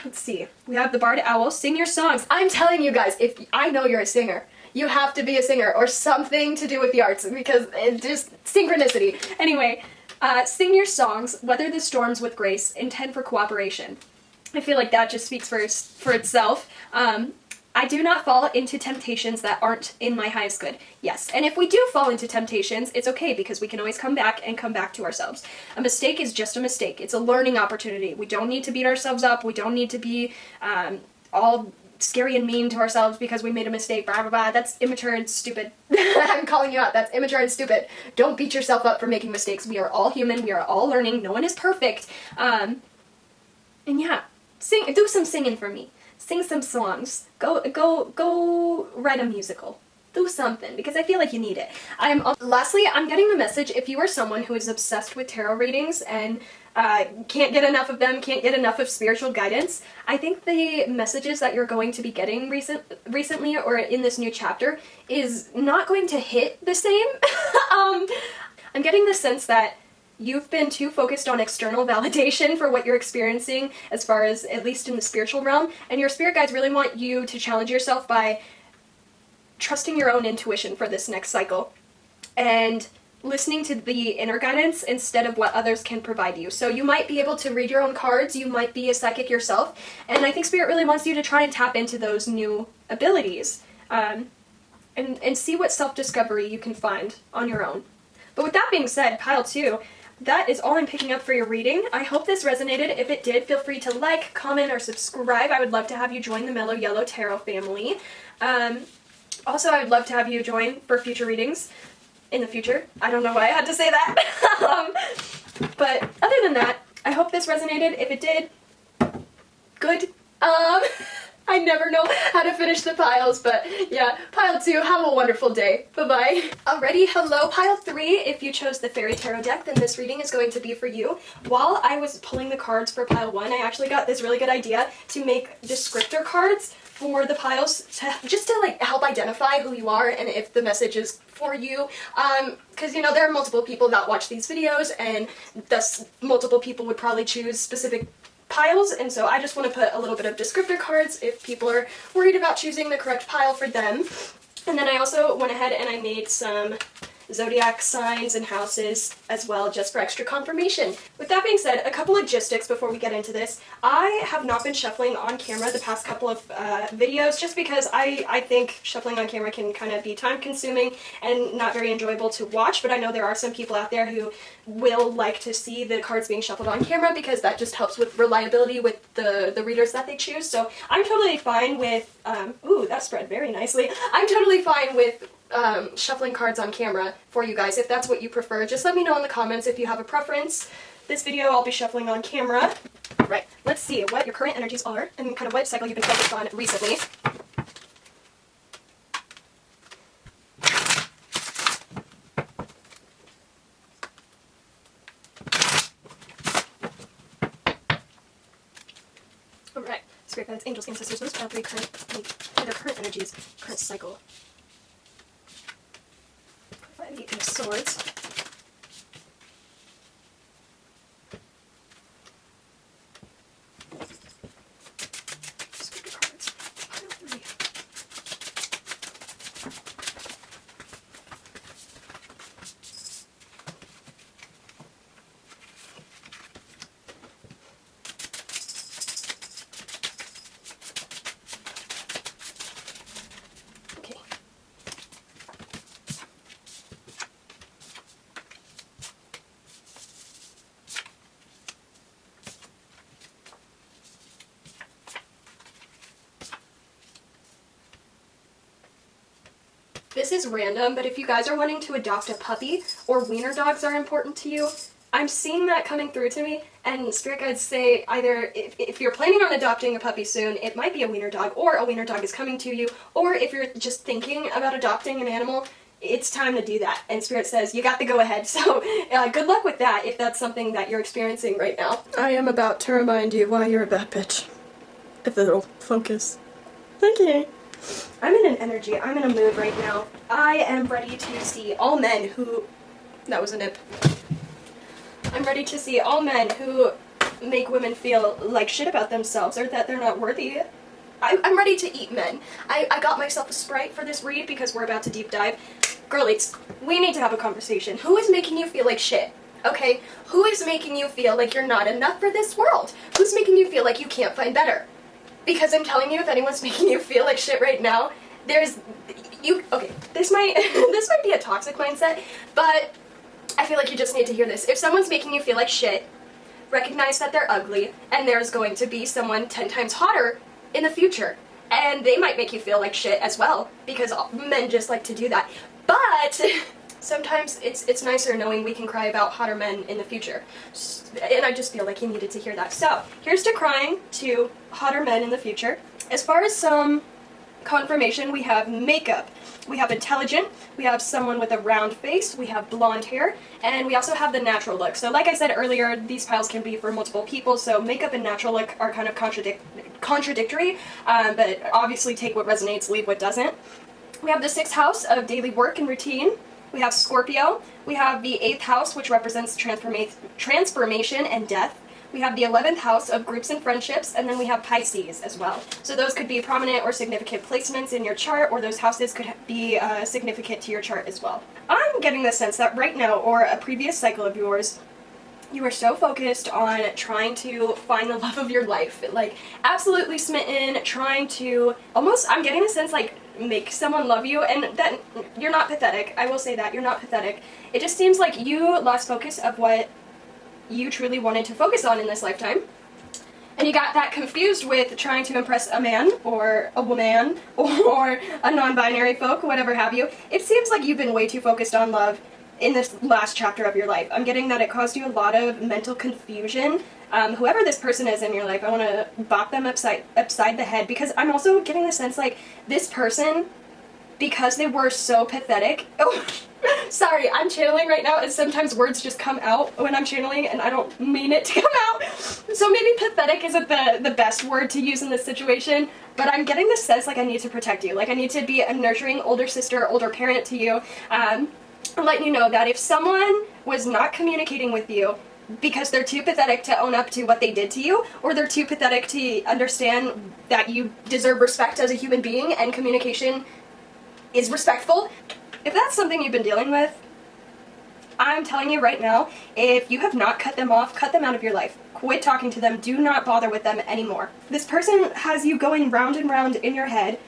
Let's see. We have the Barred Owl. Sing your songs. I'm telling you guys, if I know you're a singer, you have to be a singer or something to do with the arts because it's just synchronicity. Anyway, sing your songs, weather the storms with grace, intend for cooperation. I feel like that just speaks for itself. I do not fall into temptations that aren't in my highest good. Yes, and if we do fall into temptations, it's okay because we can always come back to ourselves. A mistake is just a mistake. It's a learning opportunity. We don't need to beat ourselves up. We don't need to be all scary and mean to ourselves because we made a mistake, blah, blah, blah. That's immature and stupid. I'm calling you out. That's immature and stupid. Don't beat yourself up for making mistakes. We are all human. We are all learning. No one is perfect. And yeah, do some singing for me. Sing some songs. Go write a musical. Do something, because I feel like you need it. Lastly, I'm getting the message, if you are someone who is obsessed with tarot readings and can't get enough of them, can't get enough of spiritual guidance, I think the messages that you're going to be getting recently or in this new chapter is not going to hit the same. I'm getting the sense that you've been too focused on external validation for what you're experiencing as far as, at least in the spiritual realm, and your spirit guides really want you to challenge yourself by trusting your own intuition for this next cycle and listening to the inner guidance instead of what others can provide you. So you might be able to read your own cards, you might be a psychic yourself, and I think Spirit really wants you to try and tap into those new abilities and see what self-discovery you can find on your own. But with that being said, pile 2, that is all I'm picking up for your reading. I hope this resonated. If it did, feel free to like, comment, or subscribe. I would love to have you join the Mellow Yellow Tarot family. Also, I would love to have you join for future readings in the future. I don't know why I had to say that. But other than that, I hope this resonated. If it did, good. I never know how to finish the piles, but yeah, pile 2, have a wonderful day. Bye-bye. Alrighty, hello, pile 3. If you chose the Fairy Tarot deck, then this reading is going to be for you. While I was pulling the cards for pile 1, I actually got this really good idea to make descriptor cards for the piles just to like help identify who you are and if the message is for you, because you know there are multiple people that watch these videos and thus multiple people would probably choose specific piles, and so I just want to put a little bit of descriptor cards if people are worried about choosing the correct pile for them. And then I also went ahead and I made some zodiac signs and houses as well, just for extra confirmation. With that being said, a couple logistics before we get into this. I have not been shuffling on camera the past couple of videos just because I think shuffling on camera can kind of be time consuming and not very enjoyable to watch, but I know there are some people out there who will like to see the cards being shuffled on camera because that just helps with reliability with the readers that they choose. So I'm totally fine with, ooh, that spread very nicely. I'm totally fine with shuffling cards on camera for you guys. If that's what you prefer, just let me know in the comments if you have a preference. This video I'll be shuffling on camera. Right, let's see what your current energies are and kind of what cycle you've been focused on recently. Alright, Spirit guides, angels, ancestors, those are 3 current energies, current cycle. The Eight of Swords. Descriptor cards. Pile 3. this is random, but if you guys are wanting to adopt a puppy or wiener dogs are important to you, I'm seeing that coming through to me, and spirit guides say either if you're planning on adopting a puppy soon, it might be a wiener dog, or a wiener dog is coming to you, or if you're just thinking about adopting an animal, it's time to do that. And spirit says you got the go ahead, so good luck with that if that's something that you're experiencing right now. I am about to remind you why you're a bad bitch. If it'll focus. Thank you. I'm in an energy, I'm in a mood right now. I am ready to see all men who... That was a nip. I'm ready to see all men who make women feel like shit about themselves or that they're not worthy. I'm ready to eat men. I got myself a Sprite for this read because we're about to deep dive. Girlies, we need to have a conversation. Who is making you feel like shit? Okay? Who is making you feel like you're not enough for this world? Who's making you feel like you can't find better? Because I'm telling you, if anyone's making you feel like shit right now, this might be a toxic mindset, but I feel like you just need to hear this. If someone's making you feel like shit, recognize that they're ugly, and there's going to be someone 10 times hotter in the future. And they might make you feel like shit as well, because men just like to do that. But sometimes it's nicer knowing we can cry about hotter men in the future. And I just feel like you needed to hear that. So, here's to crying to hotter men in the future. As far as some confirmation, we have makeup. We have intelligent, we have someone with a round face, we have blonde hair, and we also have the natural look. So like I said earlier, these piles can be for multiple people, so makeup and natural look are kind of contradictory, but obviously take what resonates, leave what doesn't. We have the 6th house of daily work and routine. We have Scorpio. We have the 8th house, which represents transformation and death. We have the 11th house of groups and friendships, and then we have Pisces as well. So those could be prominent or significant placements in your chart, or those houses could be significant to your chart as well. I'm getting the sense that right now, or a previous cycle of yours, you are so focused on trying to find the love of your life, like absolutely smitten, trying to almost, I'm getting a sense like make someone love you, and that you're not pathetic. I will say that, you're not pathetic. It just seems like you lost focus of what you truly wanted to focus on in this lifetime, and you got that confused with trying to impress a man or a woman or a non-binary folk, whatever have you. It seems like you've been way too focused on love in this last chapter of your life. I'm getting that it caused you a lot of mental confusion. Whoever this person is in your life, I want to bop them upside the head, because I'm also getting the sense like this person, because they were so pathetic. Oh, sorry, I'm channeling right now, and sometimes words just come out when I'm channeling, and I don't mean it to come out. So maybe pathetic isn't the best word to use in this situation, but I'm getting the sense like I need to protect you. Like I need to be a nurturing older sister, older parent to you, letting you know that if someone was not communicating with you because they're too pathetic to own up to what they did to you, or they're too pathetic to understand that you deserve respect as a human being and communication is respectful, if that's something you've been dealing with, I'm telling you right now, if you have not cut them off, cut them out of your life. Quit talking to them. Do not bother with them anymore. This person has you going round and round in your head,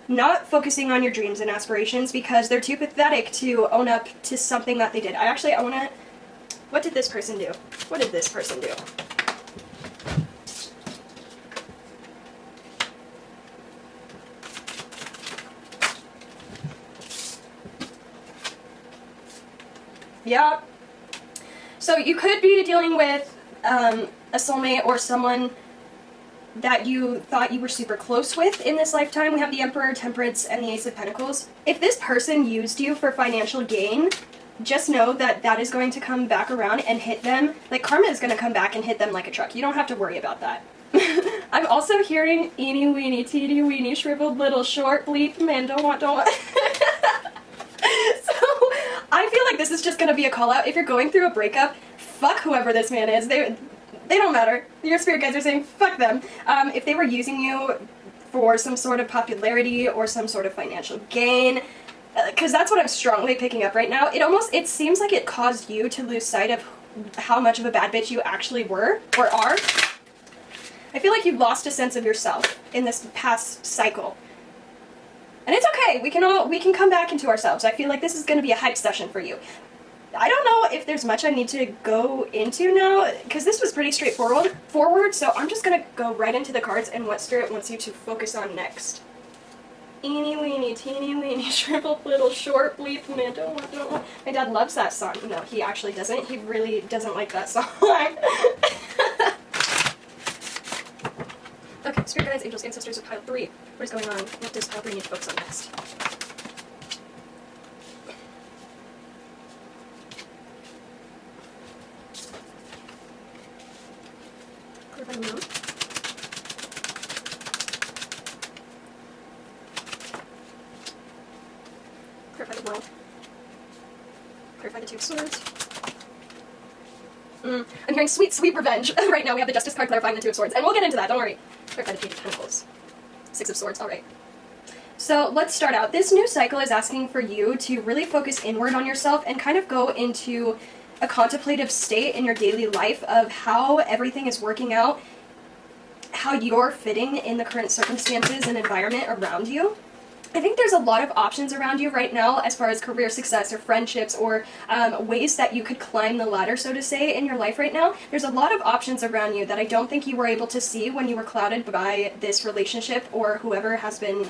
not focusing on your dreams and aspirations because they're too pathetic to own up to something that they did. I want to... What did this person do? What did this person do? Yeah. So you could be dealing with a soulmate or someone that you thought you were super close with in this lifetime. We have the Emperor, Temperance, and the Ace of Pentacles. If this person used you for financial gain, just know that that is going to come back around and hit them. Like karma is going to come back and hit them like a truck. You don't have to worry about that. I'm also hearing eeny weeny teeny weeny shriveled little short bleep man don't want. So I feel like this is just going to be a call out. If you're going through a breakup, fuck whoever this man is. They don't matter. Your spirit guides are saying fuck them. If they were using you for some sort of popularity or some sort of financial gain, because that's what I'm strongly picking up right now. It seems like it caused you to lose sight of how much of a bad bitch you actually were or are. I feel like you've lost a sense of yourself in this past cycle. And it's okay. We can come back into ourselves. I feel like this is going to be a hype session for you. I don't know if there's much I need to go into now, because this was pretty straightforward, so I'm just going to go right into the cards and what Spirit wants you to focus on next. eeny weeny, teeny weeny, shriveled little short bleep man, don't want. My dad loves that song. No, he actually doesn't. He really doesn't like that song. Okay, spirit guides, angels, ancestors of pile 3. What is going on? What does pile 3 need to focus on next? Clarify the moon. Clarify the world. Clarify the Two of Swords. I'm hearing sweet, sweet revenge. Right now we have the Justice card clarifying the Two of Swords, and we'll get into that, don't worry. Clarify the Page of Pentacles. Six of Swords, alright. So let's start out. This new cycle is asking for you to really focus inward on yourself and kind of go into a contemplative state in your daily life of how everything is working out, how you're fitting in the current circumstances and environment around you. I think there's a lot of options around you right now as far as career success or friendships or ways that you could climb the ladder, so to say, in your life right now. There's a lot of options around you that I don't think you were able to see when you were clouded by this relationship or whoever has been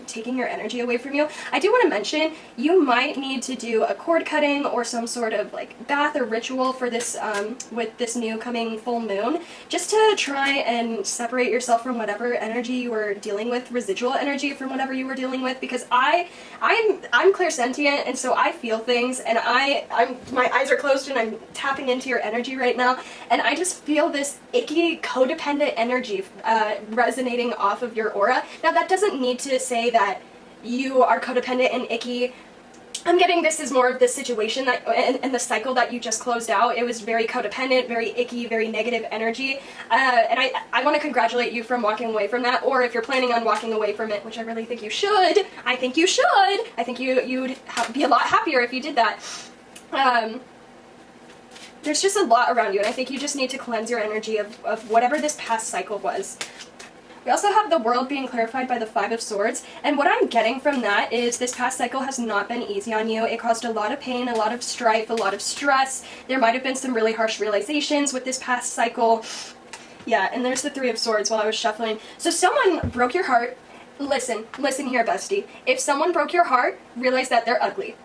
taking your energy away from you. I do want to mention, you might need to do a cord cutting or some sort of like bath or ritual for this with this new coming full moon, just to try and separate yourself from whatever energy you were dealing with, residual energy from whatever you were dealing with, because I'm clairsentient, and so I feel things, and my eyes are closed and I'm tapping into your energy right now, and I just feel this icky codependent energy resonating off of your aura. Now that doesn't need to say that you are codependent and icky. I'm getting this is more of the situation that and the cycle that you just closed out. It was very codependent, very icky, very negative energy, and I want to congratulate you from walking away from that, or if you're planning on walking away from it, which I really think you should. I think you should. I think you'd be a lot happier if you did that. There's just a lot around you, and I think you just need to cleanse your energy of whatever this past cycle was. We also have the world being clarified by the Five of Swords, and what I'm getting from that is this past cycle has not been easy on you. It caused a lot of pain, a lot of strife, a lot of stress. There might have been some really harsh realizations with this past cycle. Yeah, and there's the Three of Swords while I was shuffling. So someone broke your heart. Listen here, bestie. If someone broke your heart, realize that they're ugly.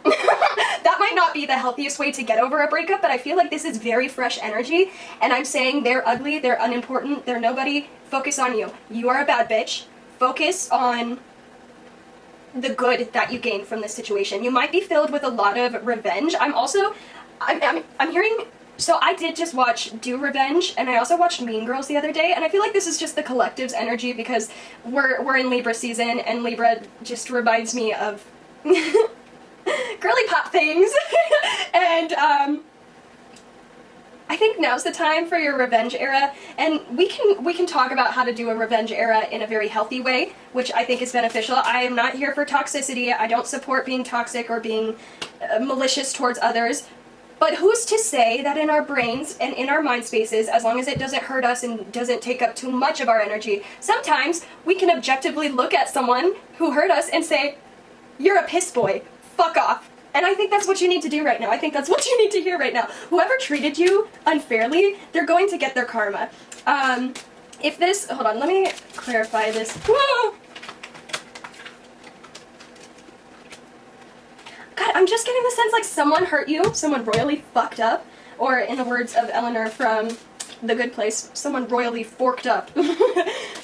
That might not be the healthiest way to get over a breakup, but I feel like this is very fresh energy, and I'm saying they're ugly, they're unimportant, they're nobody. Focus on you. You are a bad bitch. Focus on the good that you gained from this situation. You might be filled with a lot of revenge. I'm hearing, so I did just watch Do Revenge, and I also watched Mean Girls the other day, and I feel like this is just the collective's energy because we're in Libra season, and Libra just reminds me of girly pop things. And I think now's the time for your revenge era, and we can talk about how to do a revenge era in a very healthy way, which I think is beneficial. I am not here for toxicity. I don't support being toxic or being malicious towards others. But who's to say that in our brains and in our mind spaces, as long as it doesn't hurt us and doesn't take up too much of our energy, sometimes we can objectively look at someone who hurt us and say, "You're a piss boy. Fuck off." And I think that's what you need to do right now. I think that's what you need to hear right now. Whoever treated you unfairly, they're going to get their karma. If this, hold on, let me clarify this. Whoa! God, I'm just getting the sense like someone hurt you, someone royally fucked up, or in the words of Eleanor from The Good Place, someone royally forked up.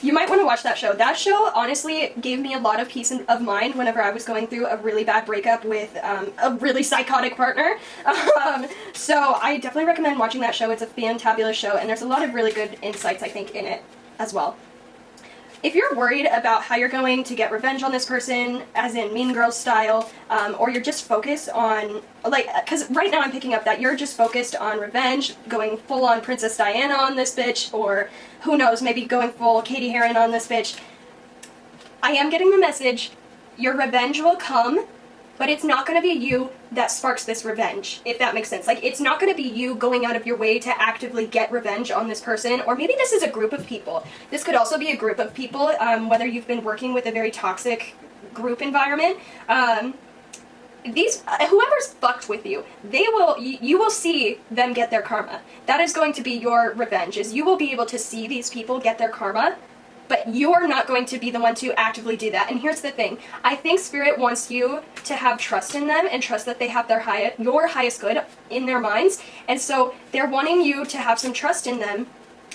You might want to watch that show. That show, honestly, gave me a lot of peace of mind whenever I was going through a really bad breakup with a really psychotic partner. So I definitely recommend watching that show. It's a fantabulous show, and there's a lot of really good insights, I think, in it as well. If you're worried about how you're going to get revenge on this person, as in Mean Girls style, or you're just focused on, like, because right now I'm picking up that you're just focused on revenge, going full on Princess Diana on this bitch, or who knows, maybe going full Katie Heron on this bitch. I am getting the message, your revenge will come, but it's not going to be you that sparks this revenge, if that makes sense. Like, it's not going to be you going out of your way to actively get revenge on this person, or maybe this is a group of people. This could also be a group of people, whether you've been working with a very toxic group environment. Whoever's fucked with you, you will see them get their karma. That is going to be your revenge, is you will be able to see these people get their karma, but you're not going to be the one to actively do that. And here's the thing. I think Spirit wants you to have trust in them and trust that they have your highest good in their minds. And so they're wanting you to have some trust in them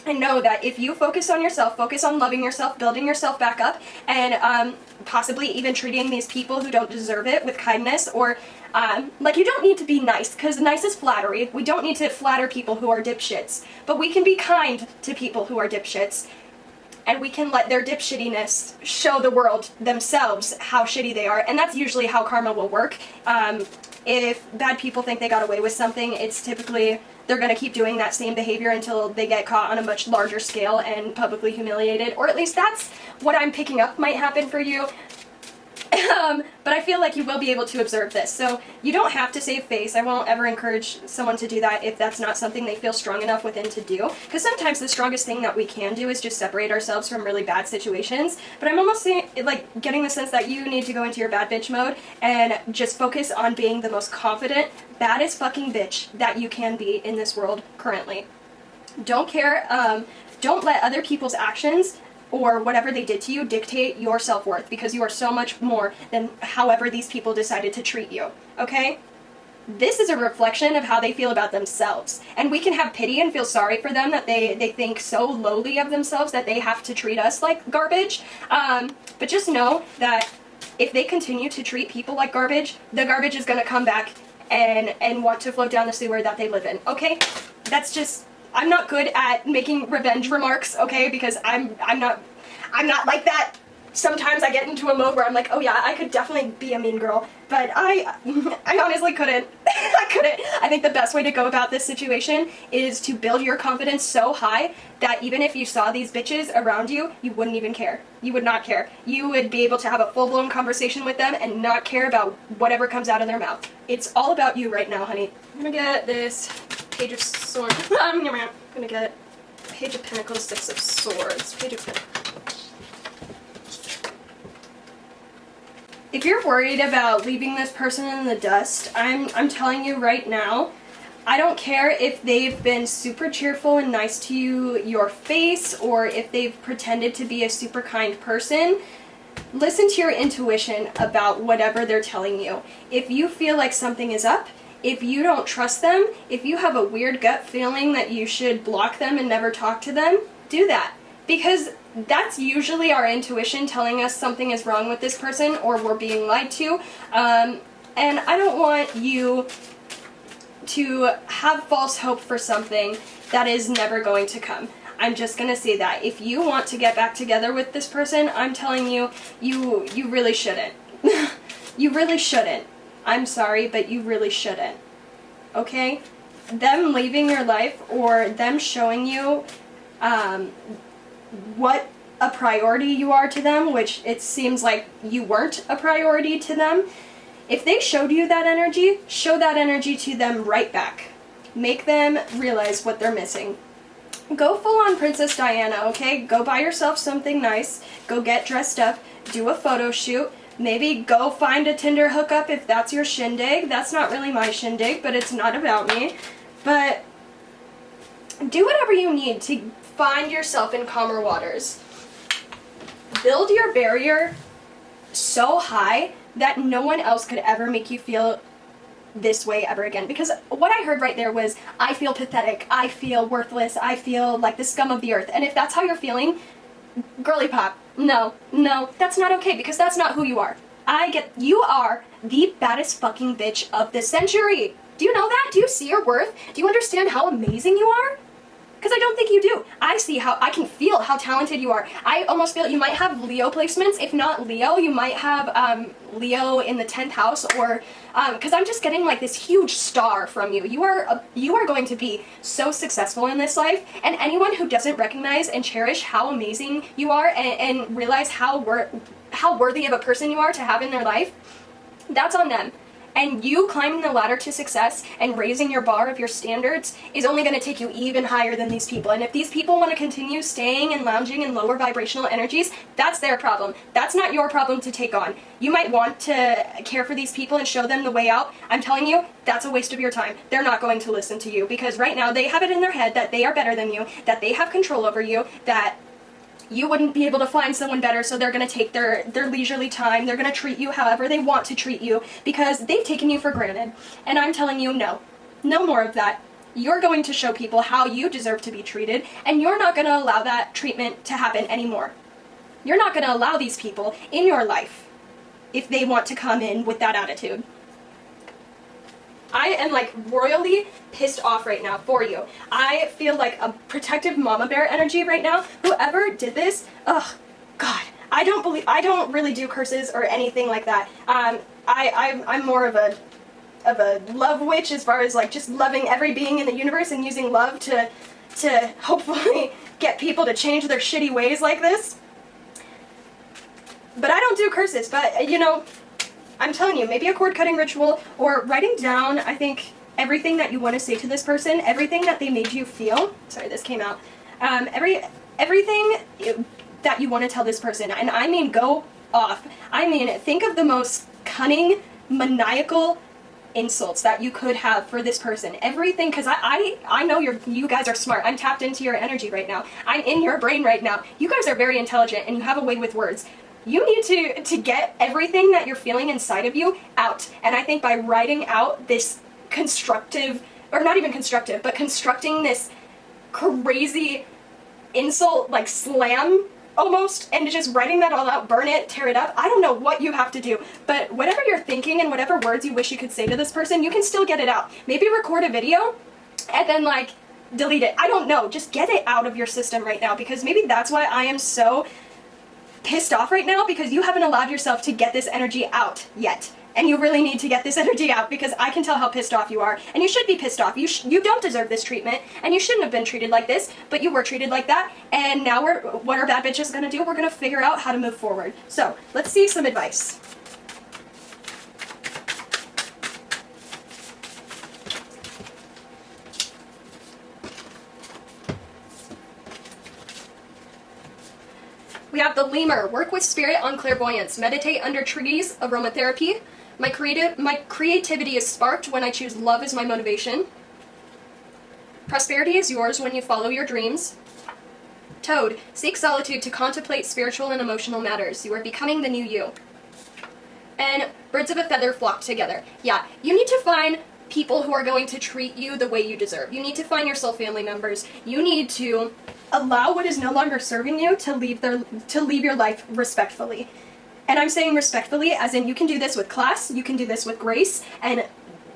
and know that if you focus on yourself, focus on loving yourself, building yourself back up, and possibly even treating these people who don't deserve it with kindness, or like, you don't need to be nice, because nice is flattery. We don't need to flatter people who are dipshits, but we can be kind to people who are dipshits, and we can let their dipshittiness show the world themselves how shitty they are, and that's usually how karma will work. If bad people think they got away with something, it's typically they're going to keep doing that same behavior until they get caught on a much larger scale and publicly humiliated, or at least that's what I'm picking up might happen for you. But I feel like you will be able to observe this. So you don't have to save face. I won't ever encourage someone to do that if that's not something they feel strong enough within to do. Because sometimes the strongest thing that we can do is just separate ourselves from really bad situations. But I'm almost saying, like, getting the sense that you need to go into your bad bitch mode and just focus on being the most confident, baddest fucking bitch that you can be in this world currently. Don't care. Don't let other people's actions or whatever they did to you dictate your self-worth, because you are so much more than however these people decided to treat you, okay? This is a reflection of how they feel about themselves, and we can have pity and feel sorry for them that they think so lowly of themselves that they have to treat us like garbage, but just know that if they continue to treat people like garbage, the garbage is going to come back and want to float down the sewer that they live in, okay? That's just... I'm not good at making revenge remarks, okay, because I'm not like that. Sometimes I get into a mode where I'm like, oh yeah, I could definitely be a mean girl, but I honestly couldn't. I couldn't. I think the best way to go about this situation is to build your confidence so high that even if you saw these bitches around you, you wouldn't even care. You would not care. You would be able to have a full-blown conversation with them and not care about whatever comes out of their mouth. It's all about you right now, honey. I'm gonna get this Page of Swords. I'm gonna get Page of Pentacles, Six of Swords, Page of Pentacles. If you're worried about leaving this person in the dust, I'm telling you right now, I don't care if they've been super cheerful and nice to you, your face, or if they've pretended to be a super kind person. Listen to your intuition about whatever they're telling you. If you feel like something is up, if you don't trust them, if you have a weird gut feeling that you should block them and never talk to them, do that. Because that's usually our intuition telling us something is wrong with this person or we're being lied to. And I don't want you to have false hope for something that is never going to come. I'm just going to say that. If you want to get back together with this person, I'm telling you, you really shouldn't. You really shouldn't. I'm sorry, but you really shouldn't. Okay? Them leaving your life or them showing you what a priority you are to them, which it seems like you weren't a priority to them. If they showed you that energy, show that energy to them right back. Make them realize what they're missing. Go full on Princess Diana, okay? Go buy yourself something nice. Go get dressed up. Do a photo shoot. Maybe go find a Tinder hookup if that's your shindig. That's not really my shindig, but it's not about me. But do whatever you need to find yourself in calmer waters. Build your barrier so high that no one else could ever make you feel this way ever again. Because what I heard right there was, I feel pathetic, I feel worthless, I feel like the scum of the earth. And if that's how you're feeling, girly pop, no, that's not okay, because that's not who you are. You are the baddest fucking bitch of the century. Do you know that? Do you see your worth? Do you understand how amazing you are? Because I don't think you do. I can feel how talented you are. I almost feel you might have Leo placements. If not Leo, you might have Leo in the 10th house, or because I'm just getting like this huge star from you. You are going to be so successful in this life, and anyone who doesn't recognize and cherish how amazing you are and realize how worthy of a person you are to have in their life, that's on them. And you climbing the ladder to success and raising your bar of your standards is only going to take you even higher than these people. And if these people want to continue staying and lounging in lower vibrational energies, that's their problem. That's not your problem to take on. You might want to care for these people and show them the way out. I'm telling you, that's a waste of your time. They're not going to listen to you, because right now they have it in their head that they are better than you, that they have control over you, that you wouldn't be able to find someone better, so they're going to take their leisurely time. They're going to treat you however they want to treat you because they've taken you for granted. And I'm telling you, no. No more of that. You're going to show people how you deserve to be treated, and you're not going to allow that treatment to happen anymore. You're not going to allow these people in your life if they want to come in with that attitude. I am like royally pissed off right now for you. I feel like a protective mama bear energy right now. Whoever did this, ugh, God, I don't really do curses or anything like that. I'm more of a love witch as far as like just loving every being in the universe and using love to hopefully get people to change their shitty ways like this. But I don't do curses, but you know, I'm telling you, maybe a cord cutting ritual or writing down, I think, everything that you want to say to this person, everything that they made you feel. Sorry, this came out. Everything that you want to tell this person, and I mean go off. I mean, think of the most cunning, maniacal insults that you could have for this person. Everything, because I know you guys are smart. I'm tapped into your energy right now. I'm in your brain right now. You guys are very intelligent and you have a way with words. You need to get everything that you're feeling inside of you out. And I think by writing out this constructive, or not even constructive, but constructing this crazy insult, like slam almost, and just writing that all out, burn it, tear it up. I don't know what you have to do, but whatever you're thinking and whatever words you wish you could say to this person, you can still get it out. Maybe record a video and then like delete it. I don't know. Just get it out of your system right now, because maybe that's why I am so pissed off right now, because you haven't allowed yourself to get this energy out yet. And you really need to get this energy out, because I can tell how pissed off you are. And you should be pissed off. You don't deserve this treatment, and you shouldn't have been treated like this, but you were treated like that. And now what our bad bitch is gonna do, we're gonna figure out how to move forward. So, let's see some advice. We have the lemur. Work with spirit on clairvoyance. Meditate under trees. Aromatherapy. My creativity is sparked when I choose love as my motivation. Prosperity is yours when you follow your dreams. Toad. Seek solitude to contemplate spiritual and emotional matters. You are becoming the new you. And birds of a feather flock together. Yeah, you need to find people who are going to treat you the way you deserve. You need to find your soul family members. You need to allow what is no longer serving you to leave your life respectfully. And I'm saying respectfully as in you can do this with class, you can do this with grace, and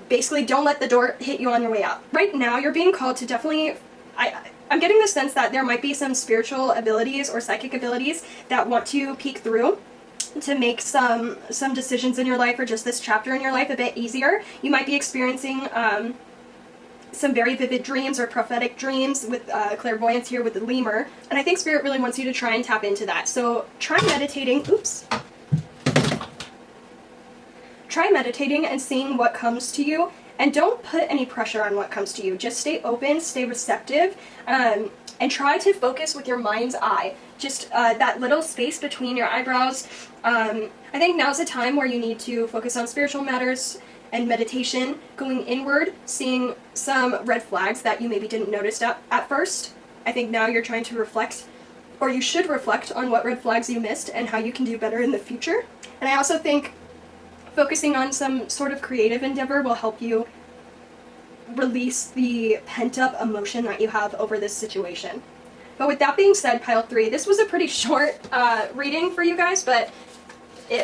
basically don't let the door hit you on your way out. Right now you're being called to definitely, I'm getting the sense that there might be some spiritual abilities or psychic abilities that want to peek through to make some decisions in your life or just this chapter in your life a bit easier. You might be experiencing some very vivid dreams or prophetic dreams with clairvoyance here with the lemur. And I think Spirit really wants you to try and tap into that. So try meditating, Try meditating and seeing what comes to you. And don't put any pressure on what comes to you. Just stay open, stay receptive, and try to focus with your mind's eye. Just that little space between your eyebrows. I think now's the time where you need to focus on spiritual matters and meditation, going inward, seeing some red flags that you maybe didn't notice at first. I think now you're trying to reflect, or you should reflect on what red flags you missed and how you can do better in the future. And I also think focusing on some sort of creative endeavor will help you release the pent-up emotion that you have over this situation. But with that being said, Pile 3, this was a pretty short reading for you guys, but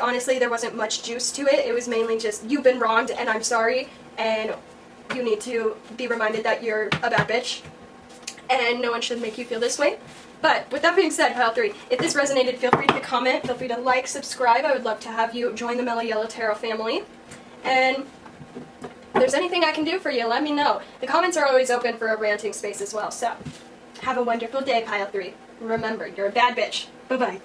honestly, there wasn't much juice to it. It was mainly just, you've been wronged and I'm sorry, and you need to be reminded that you're a bad bitch, and no one should make you feel this way. But with that being said, Pile 3, if this resonated, feel free to comment, feel free to like, subscribe. I would love to have you join the Mellow Yellow Tarot family. And if there's anything I can do for you, let me know. The comments are always open for a ranting space as well. So, have a wonderful day, Pile 3. Remember, you're a bad bitch. Bye-bye.